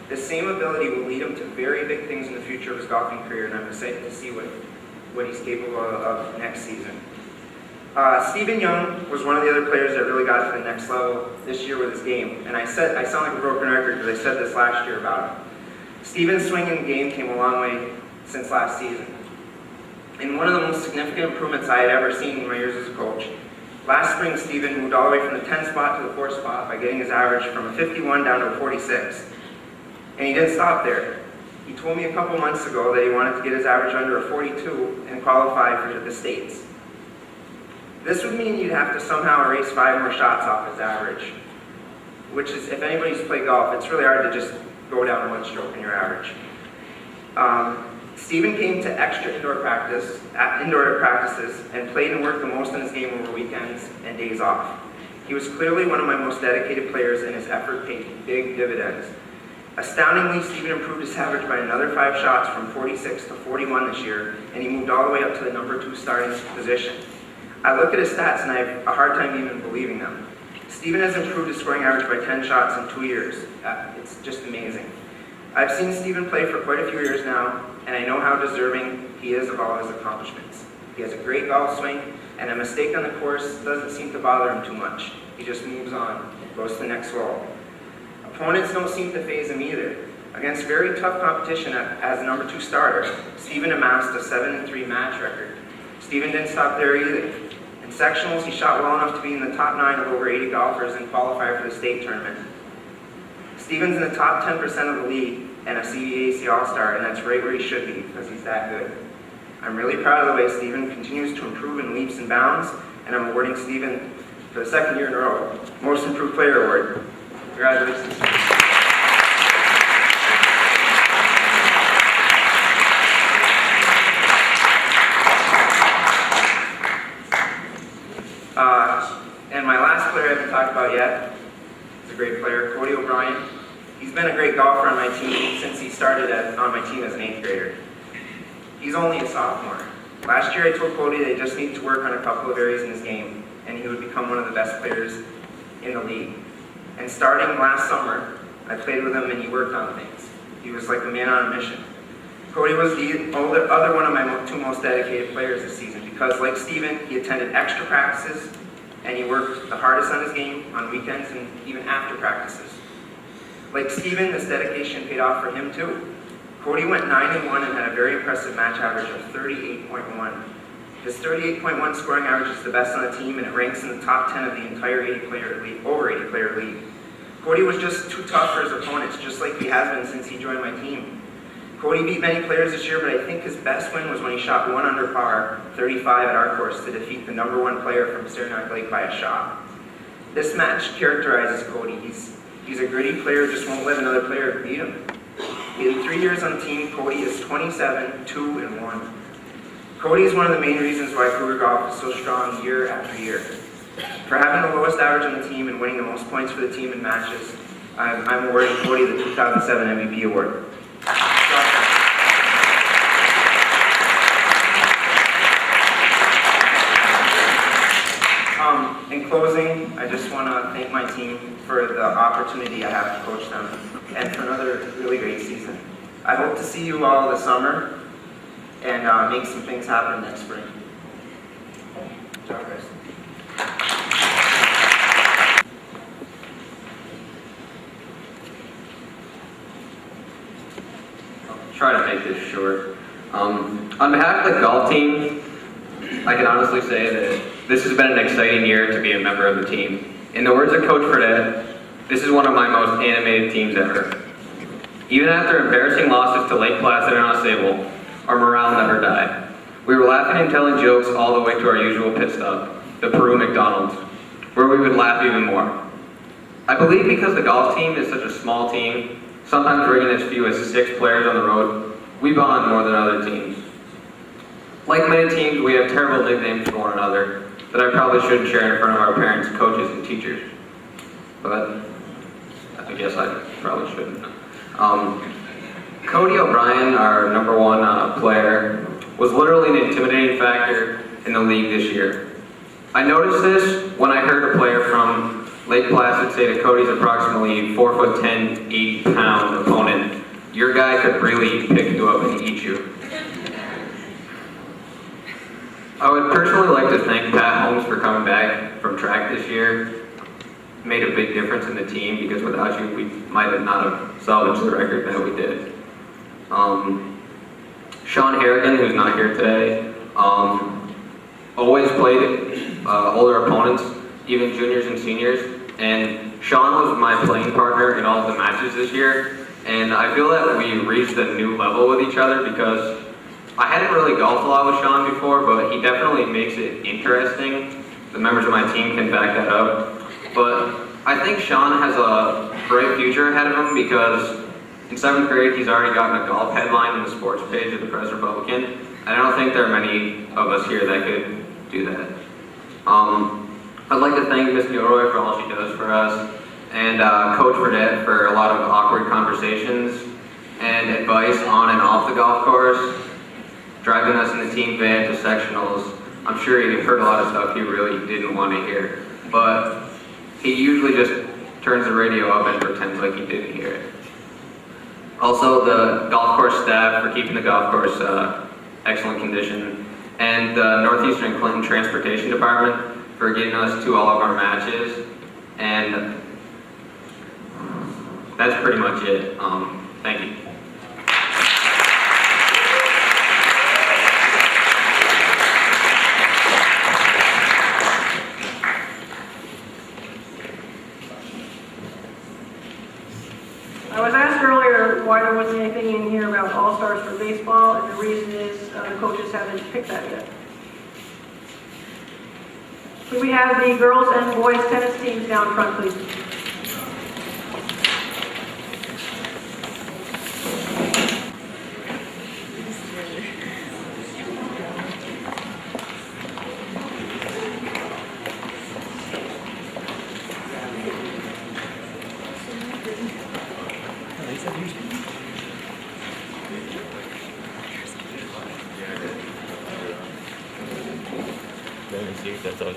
This same ability will lead him to very big things in the future of his golfing career, and I'm excited to see what he's capable of next season. Stephen Young was one of the other players that really got to the next level this year with his game, and I sound like a broken record because I said this last year about him. Stephen's swing and game came a long way since last season. And one of the most significant improvements I had ever seen in my years as a coach. Last spring, Stephen moved all the way from the 10 spot to the 4 spot by getting his average from a 51 down to a 46. And he didn't stop there. He told me a couple months ago that he wanted to get his average under a 42 and qualify for the States. This would mean you'd have to somehow erase 5 more shots off his average, which is, if anybody's played golf, it's really hard to just go down 1 stroke in your average. Stephen came to extra indoor practices and played and worked the most in his game over weekends and days off. He was clearly one of my most dedicated players, and his effort paid big dividends. Astoundingly, Stephen improved his average by another 5 shots from 46 to 41 this year, and he moved all the way up to the number 2 starting position. I look at his stats and I have a hard time even believing them. Stephen has improved his scoring average by 10 shots in 2 years. It's just amazing. I've seen Steven play for quite a few years now, and I know how deserving he is of all his accomplishments. He has a great golf swing, and a mistake on the course doesn't seem to bother him too much. He just moves on, goes to the next hole. Opponents don't seem to faze him either. Against very tough competition as a number 2 starter, Steven amassed a 7-3 match record. Steven didn't stop there either. In sectionals, he shot well enough to be in the top 9 of over 80 golfers and qualify for the state tournament. Steven's in the top 10% of the league and a CBAC All-Star, and that's right where he should be because he's that good. I'm really proud of the way Steven continues to improve in leaps and bounds, and I'm awarding Steven for the 2nd year in a row, Most Improved Player Award. Congratulations. And my last player I haven't talked about yet is a great player, Cody O'Brien. He's been a great golfer on my team since he started on my team as an 8th grader. He's only a sophomore. Last year I told Cody that he just needed to work on a couple of areas in his game, and he would become one of the best players in the league. And starting last summer, I played with him and he worked on things. He was like a man on a mission. Cody was the other one of my 2 most dedicated players this season because, like Steven, he attended extra practices and he worked the hardest on his game on weekends and even after practices. Like Steven, this dedication paid off for him too. Cody went 9-1 and had a very impressive match average of 38.1. His 38.1 scoring average is the best on the team, and it ranks in the top 10 of the entire over 80 player league. Cody was just too tough for his opponents, just like he has been since he joined my team. Cody beat many players this year, but I think his best win was when he shot 1 under par, 35 at our course to defeat the number 1 player from Saranac Lake by a shot. This match characterizes Cody. He's a gritty player, just won't let another player beat him. In 3 years on the team, Cody is 27, 2, and 1. Cody is one of the main reasons why Cougar golf is so strong year after year. For having the lowest average on the team and winning the most points for the team in matches, I'm awarding Cody the 2007 MVP award. In closing, I just want to thank my team for the opportunity I have to coach them and for another really great season. I hope to see you all this summer and make some things happen next spring. Good job, guys. I'll try to make this short. On behalf of the golf team, I can honestly say that this has been an exciting year to be a member of the team. In the words of Coach Fredette, this is one of my most animated teams ever. Even after embarrassing losses to Lake Placid and Ausable, our morale never died. We were laughing and telling jokes all the way to our usual pit stop, the Peru McDonald's, where we would laugh even more. I believe because the golf team is such a small team, sometimes bringing as few as 6 players on the road, we bond more than other teams. Like many teams, we have terrible nicknames for one another that I probably shouldn't share in front of our parents, coaches, and teachers. But I guess I probably shouldn't. Cody O'Brien, our number 1 player, was literally an intimidating factor in the league this year. I noticed this when I heard a player from Lake Placid say to Cody's approximately 4'10", 80-pound opponent, "Your guy could really pick you up and eat you." I would personally like to thank Pat Holmes for coming back from track this year. It made a big difference in the team because without you, we might have not have salvaged the record that we did. Sean Harrigan, who's not here today, always played older opponents, even juniors and seniors, and Sean was my playing partner in all of the matches this year, and I feel that we reached a new level with each other because I hadn't really golfed a lot with Sean before, but he definitely makes it interesting. The members of my team can back that up. But I think Sean has a bright future ahead of him because in 7th grade, he's already gotten a golf headline in the sports page of the Press-Republican, and I don't think there are many of us here that could do that. I'd like to thank Miss Gilroy for all she does for us, and Coach Fredette for a lot of awkward conversations and advice on and off the golf course, driving us in the team van to sectionals. I'm sure he heard a lot of stuff he really didn't want to hear, but he usually just turns the radio up and pretends like he didn't hear it. Also, the golf course staff for keeping the golf course excellent condition, and the Northeastern Clinton Transportation Department for getting us to all of our matches. And that's pretty much it. Thank you. I was asked earlier why there wasn't anything in here about all-stars for baseball, and the reason is the coaches haven't picked that yet. Could we have the girls and boys tennis teams down front, please? Let me see if that's all.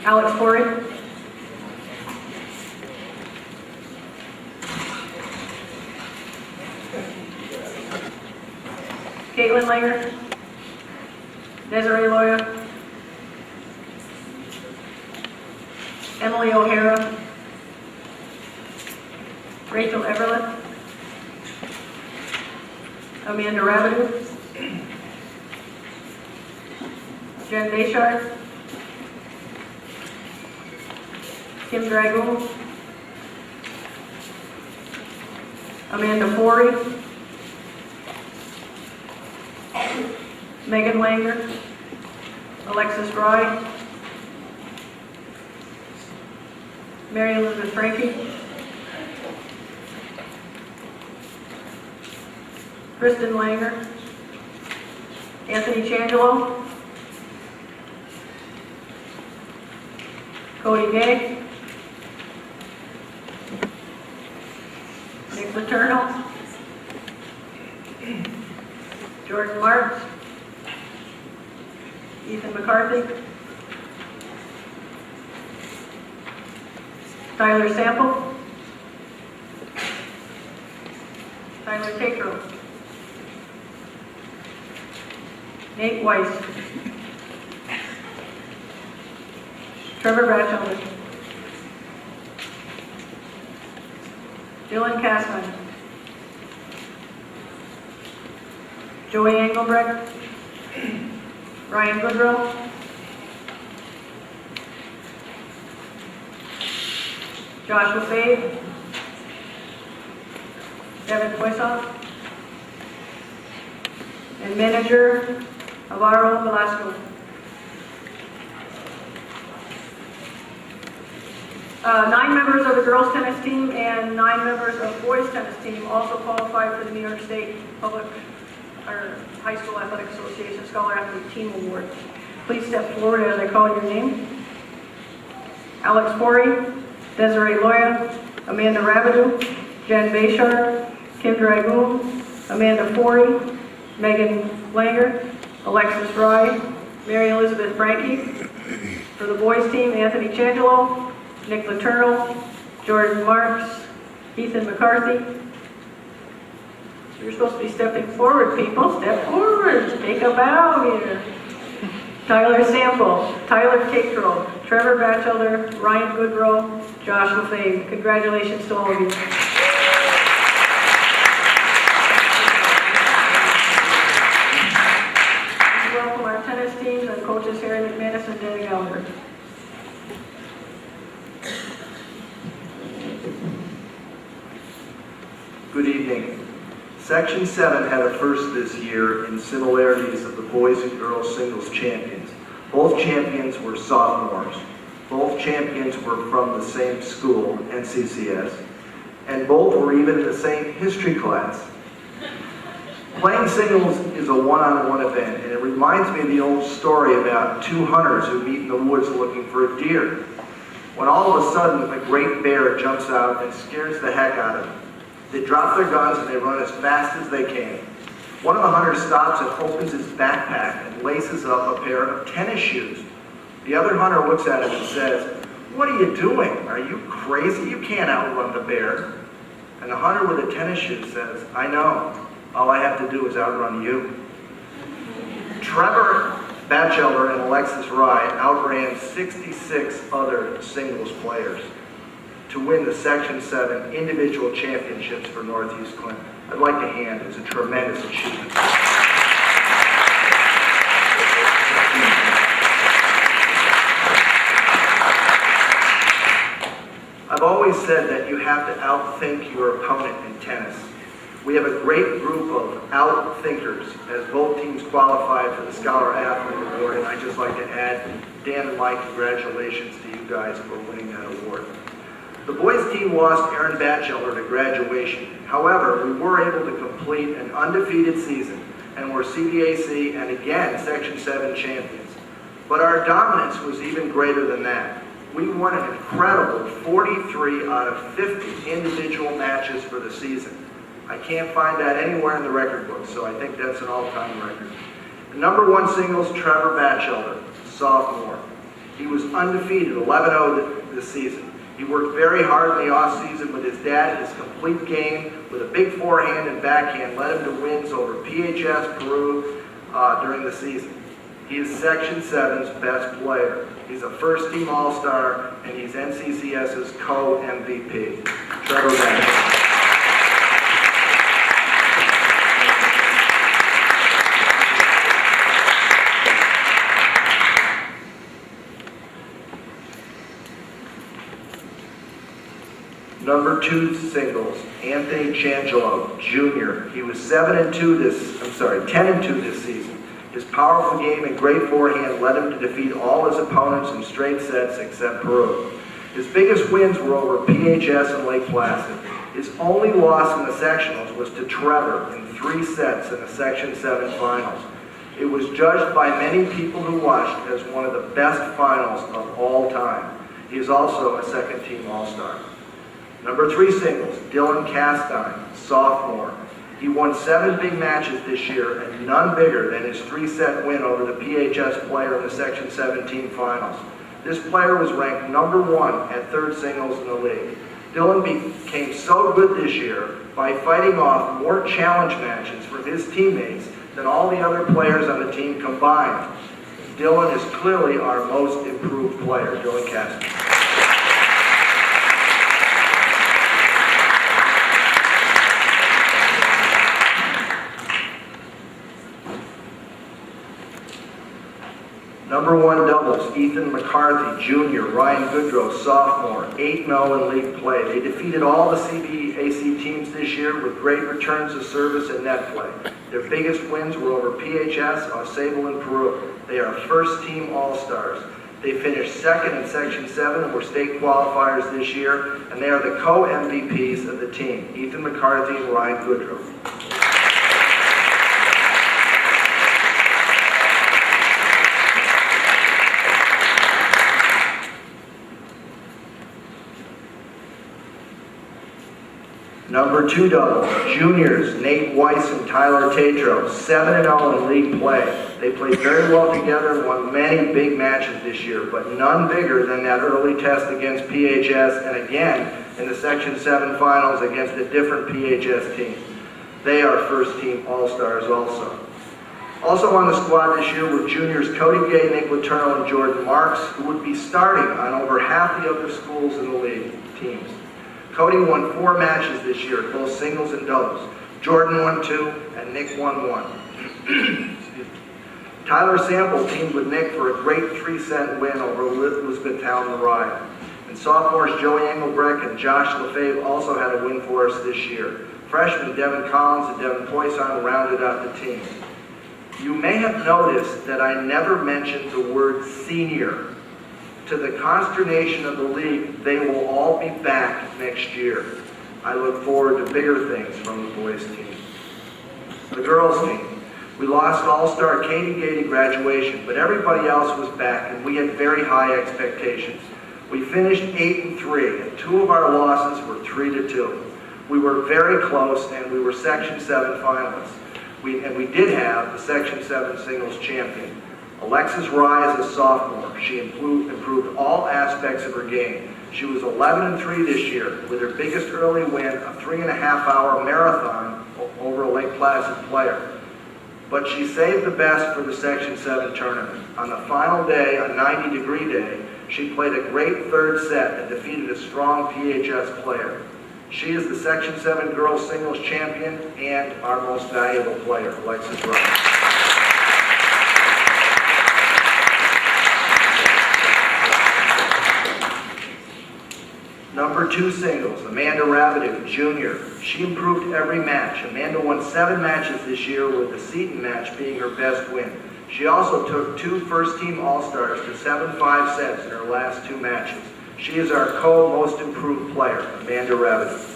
Alex Corey. Caitlin Langer. Desiree Loya. Emily O'Hara. Rachel Everett. Amanda Rabideau. Jen Bayshard. Kim Dragoon. Amanda Forey. Megan Langer. Alexis Rye. Mary Elizabeth Frankie. Kristen Langer. Anthony Changelo. Cody Gay. Nick Letourneau. Jordan Marks. Ethan McCarthy. Tyler Sample. Tyler Tatro. Nate Weiss. Trevor Batchelder. Dylan Castman. Joey Engelbrecht. Ryan Goodrow. Josh Lefebvre. Devin Poisson. And manager Alvaro Velasco. Nine members of the girls tennis team and 9 members of boys tennis team also qualified for the New York State Public or High School Athletic Association Scholar Athlete Team Award. Please step forward as I call your name. Alex Forey, Desiree Loya, Amanda Rabideau, Jen Bayshard, Kim Dragoon, Amanda Forey, Megan Langer, Alexis Rye, Mary Elizabeth Frankie. For the boys team, Anthony Changelo, Nick Letourneau, Jordan Marks, Ethan McCarthy. So you're supposed to be stepping forward, people. Step forward. Take a bow here. Tyler Sample, Tyler Tatro, Trevor Batchelder, Ryan Goodrow, Josh Lefebvre. Congratulations to all of you. Welcome our tennis teams and coaches Harry McManus and Danny Gallagher. Good evening. Section 7 had a first this year in similarities of the boys and girls singles champions. Both champions were sophomores. Both champions were from the same school, NCCS, and both were even in the same history class. Playing singles is a one-on-one event, and it reminds me of the old story about 2 hunters who meet in the woods looking for a deer. When all of a sudden a great bear jumps out and scares the heck out of them. They drop their guns and they run as fast as they can. One of the hunters stops and opens his backpack and laces up a pair of tennis shoes. The other hunter looks at him and says, "What are you doing? Are you crazy? You can't outrun the bear." And the hunter with the tennis shoes says, "I know. All I have to do is outrun you." Trevor Batchelder and Alexis Rye outran 66 other singles players to win the Section 7 individual championships for Northeast Clinton. I'd like to hand, it was a tremendous achievement. I've always said that you have to outthink your opponent in tennis. We have a great group of outthinkers as both teams qualified for the Scholar Athlete Award, and I'd just like to add, Dan and Mike, congratulations to you guys for winning that award. The boys team lost Aaron Batchelder to graduation. However, we were able to complete an undefeated season and were CBAC and again Section 7 champions. But our dominance was even greater than that. We won an incredible 43 out of 50 individual matches for the season. I can't find that anywhere in the record book, so I think that's an all-time record. The number one singles, Trevor Batchelder, sophomore. He was undefeated, 11-0 this season. He worked very hard in the off-season with his dad. His complete game with a big forehand and backhand led him to wins over PHS, Peru during the season. He is Section 7's best player. He's a first-team All-Star, and he's NCCS's co-MVP. Trevor Batchelder. Number two singles, Anthony Changelo, Jr. He was 10-2 this season. His powerful game and great forehand led him to defeat all his opponents in straight sets except Peru. His biggest wins were over PHS and Lake Placid. His only loss in the sectionals was to Trevor in 3 sets in the Section 7 finals. It was judged by many people who watched as one of the best finals of all time. He is also a second-team All-Star. Number 3 singles, Dylan Castine, sophomore. He won 7 big matches this year and none bigger than his 3-set win over the PHS player in the Section 17 finals. This player was ranked number 1 at third singles in the league. Dylan became so good this year by fighting off more challenge matches from his teammates than all the other players on the team combined. Dylan is clearly our most improved player, Dylan Castine. Number 1 doubles, Ethan McCarthy, Jr., Ryan Goodrow, sophomore, 8-0 in league play. They defeated all the CBAC teams this year with great returns of service and net play. Their biggest wins were over PHS, Ausable, and Peru. They are first-team All-Stars. They finished second in Section 7 and were state qualifiers this year, and they are the co-MVPs of the team, Ethan McCarthy and Ryan Goodrow. Number 2 doubles, juniors, Nate Weiss and Tyler Tatro, 7-0 in league play. They played very well together and won many big matches this year, but none bigger than that early test against PHS and again in the Section 7 finals against a different PHS team. They are first-team All-Stars also. Also on the squad this year were juniors Cody Gay, Nick Letourneau, and Jordan Marks, who would be starting on over half the other schools in the league teams. Cody won 4 matches this year, both singles and doubles. Jordan won 2, and Nick won 1. Tyler Sample teamed with Nick for a great 3-set win over Elizabethtown, Mariah. And sophomores Joey Engelbrecht and Josh LaFave also had a win for us this year. Freshmen Devin Collins and Devin Poisson rounded out the team. You may have noticed that I never mentioned the word senior. To the consternation of the league, they will all be back next year. I look forward to bigger things from the boys team. The girls team. We lost All-Star Katie Gay to graduation, but everybody else was back and we had very high expectations. We finished 8-3, and 2 of our losses were 3-2. We were very close and we were Section 7 finalists. We did have the Section 7 singles champion. Alexis Rye is a sophomore. She improved all aspects of her game. She was 11-3 this year with her biggest early win, a 3.5-hour marathon over a Lake Placid player. But she saved the best for the Section 7 tournament. On the final day, a 90-degree day, she played a great third set and defeated a strong PHS player. She is the Section 7 girls singles champion and our most valuable player, Alexis Rye. Number 2 singles, Amanda Rabideau, Jr. She improved every match. Amanda won 7 matches this year, with the Seton match being her best win. She also took 2 first-team All-Stars to 7-5 sets in her last 2 matches. She is our co-most improved player, Amanda Rabideau.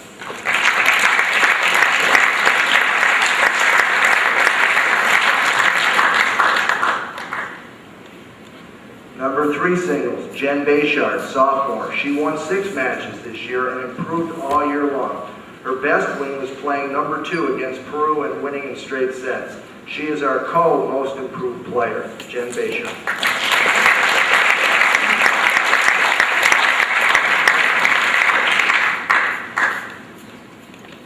Number 3 singles, Jen Bayshard, sophomore. She won 6 matches this year and improved all year long. Her best win was playing number 2 against Peru and winning in straight sets. She is our co-most improved player, Jen Bayshard.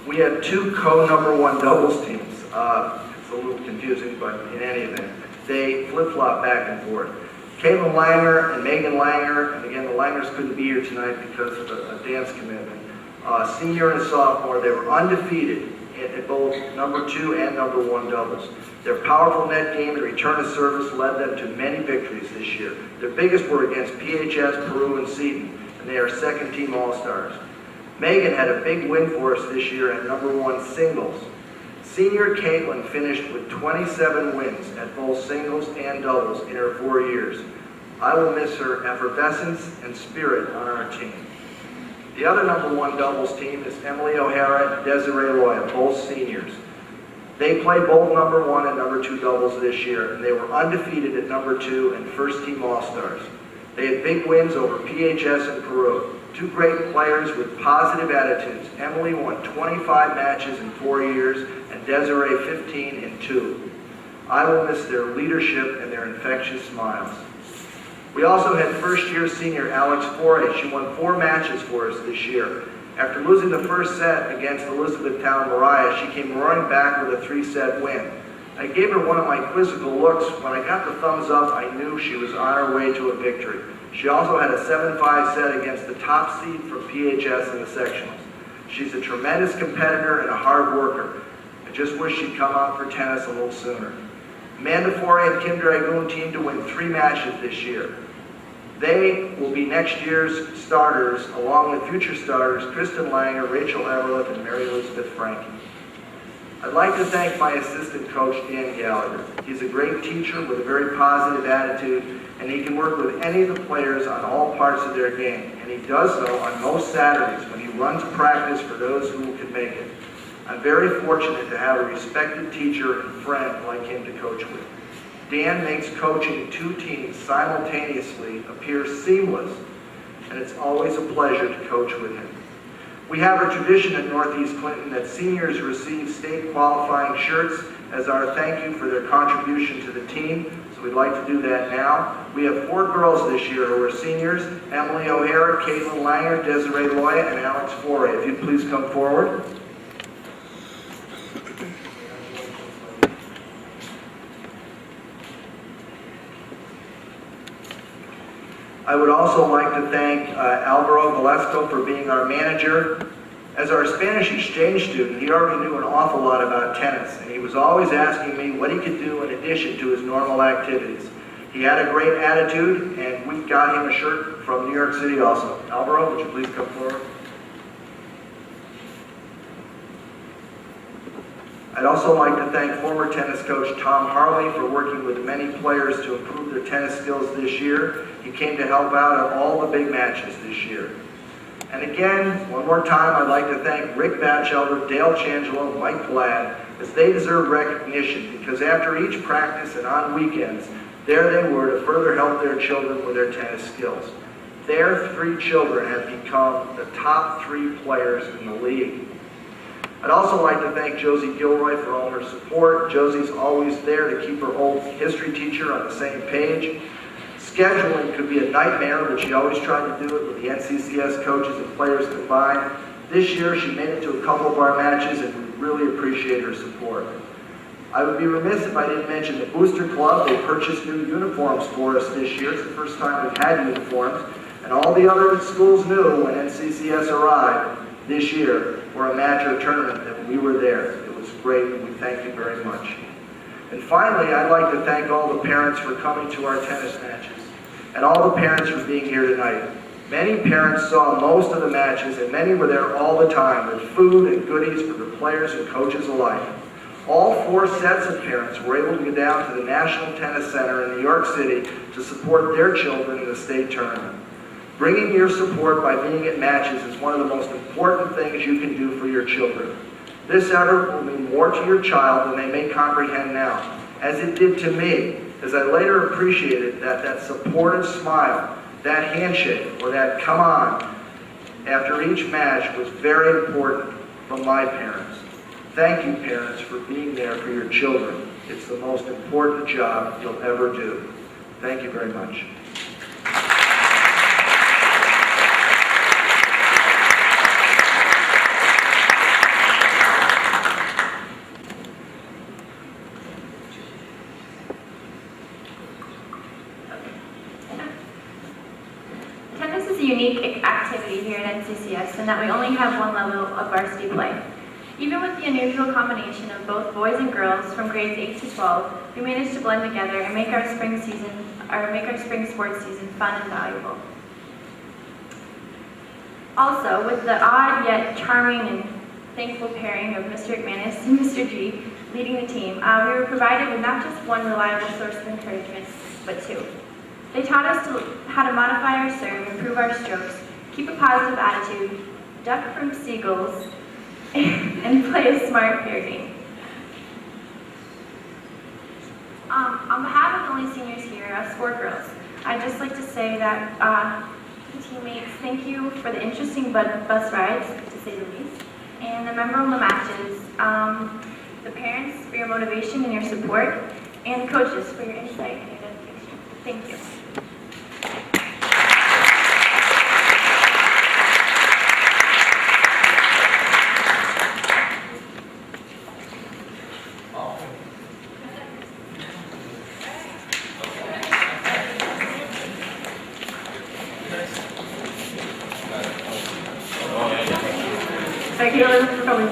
We have 2 co-number 1 doubles teams. It's a little confusing, but in any event, they flip-flop back and forth. Caitlin Langer and Megan Langer, and again, the Langers couldn't be here tonight because of a dance commitment. Senior and sophomore, they were undefeated at both number 2 and number 1 doubles. Their powerful net game and return of service led them to many victories this year. Their biggest were against PHS, Peru, and Seton, and they are second-team All-Stars. Megan had a big win for us this year at number 1 singles. Senior Caitlin finished with 27 wins at both singles and doubles in her 4 years. I will miss her effervescence and spirit on our team. The other number 1 doubles team is Emily O'Hara and Desiree Loya, both seniors. They played both number 1 and number 2 doubles this year, and they were undefeated at number 2 and first-team All-Stars. They had big wins over PHS and Peru. 2 great players with positive attitudes. Emily won 25 matches in 4 years, and Desiree 15 in 2. I will miss their leadership and their infectious smiles. We also had first-year senior Alex Foray. She won 4 matches for us this year. After losing the first set against Elizabethtown Mariah, she came roaring back with a 3-set win. I gave her one of my quizzical looks. When I got the thumbs up, I knew she was on her way to a victory. She also had a 7-5 set against the top seed from PHS in the sectionals. She's a tremendous competitor and a hard worker. I just wish she'd come out for tennis a little sooner. Amanda Foray and Kim Dragoon teamed to win 3 matches this year. They will be next year's starters, along with future starters Kristen Langer, Rachel Everleth, and Mary Elizabeth Frankie. I'd like to thank my assistant coach, Dan Gallagher. He's a great teacher with a very positive attitude, and he can work with any of the players on all parts of their game. And he does so on most Saturdays when he runs practice for those who can make it. I'm very fortunate to have a respected teacher and friend like him to coach with. Dan makes coaching 2 teams simultaneously appear seamless, and it's always a pleasure to coach with him. We have a tradition at Northeast Clinton that seniors receive state qualifying shirts as our thank you for their contribution to the team, so we'd like to do that now. We have 4 girls this year who are seniors: Emily O'Hara, Caitlin Langer, Desiree Loya, and Alex Foray. If you'd please come forward. I would also like to thank Alvaro Velasco for being our manager. As our Spanish exchange student, he already knew an awful lot about tennis, and he was always asking me what he could do in addition to his normal activities. He had a great attitude, and we got him a shirt from New York City also. Alvaro, would you please come forward? I'd also like to thank former tennis coach Tom Harley for working with many players to improve their tennis skills this year. He came to help out at all the big matches this year. And again, one more time, I'd like to thank Rick Batchelder, Dale Changelo, Mike Glad, as they deserve recognition, because after each practice and on weekends, there they were to further help their children with their tennis skills. Their 3 children have become the top 3 players in the league. I'd also like to thank Josie Gilroy for all her support. Josie's always there to keep her old history teacher on the same page. Scheduling could be a nightmare, but she always tried to do it with the NCCS coaches and players combined. This year, she made it to a couple of our matches, and we really appreciate her support. I would be remiss if I didn't mention the Booster Club. They purchased new uniforms for us this year. It's the first time we've had uniforms. And all the other schools knew when NCCS arrived this year for a match or tournament that we were there. It was great, and we thank you very much. And finally, I'd like to thank all the parents for coming to our tennis matches, and all the parents for being here tonight. Many parents saw most of the matches, and many were there all the time with food and goodies for the players and coaches alike. All 4 sets of parents were able to go down to the National Tennis Center in New York City to support their children in the state tournament. Bringing your support by being at matches is one of the most important things you can do for your children. This effort will mean more to your child than they may comprehend now, as it did to me, as I later appreciated that supportive smile, that handshake, or that come on after each match was very important from my parents. Thank you, parents, for being there for your children. It's the most important job you'll ever do. Thank you very much. Tennis is a unique activity here at NCCS in that we only have one level of varsity play. Even with the unusual combination of both boys and girls from grades 8 to 12, we managed to blend together and make our spring sports season fun and valuable. Also, with the odd yet charming and thankful pairing of Mr. McManus and Mr. G leading the team, we were provided with not just one reliable source of encouragement, but 2. They taught us how to modify our serve, improve our strokes, keep a positive attitude, duck from seagulls, and play a smart pair game. On behalf of the only seniors here, us 4 girls, I'd just like to say that teammates, thank you for the interesting bus rides, to say the least, and the memorable matches, the parents for your motivation and your support, and the coaches for your insight and your dedication. Thank you. Thank you everyone for coming.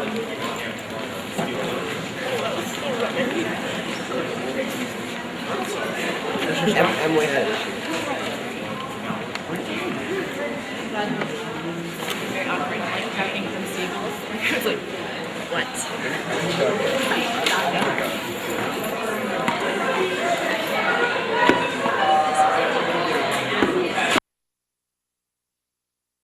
I'm way ahead.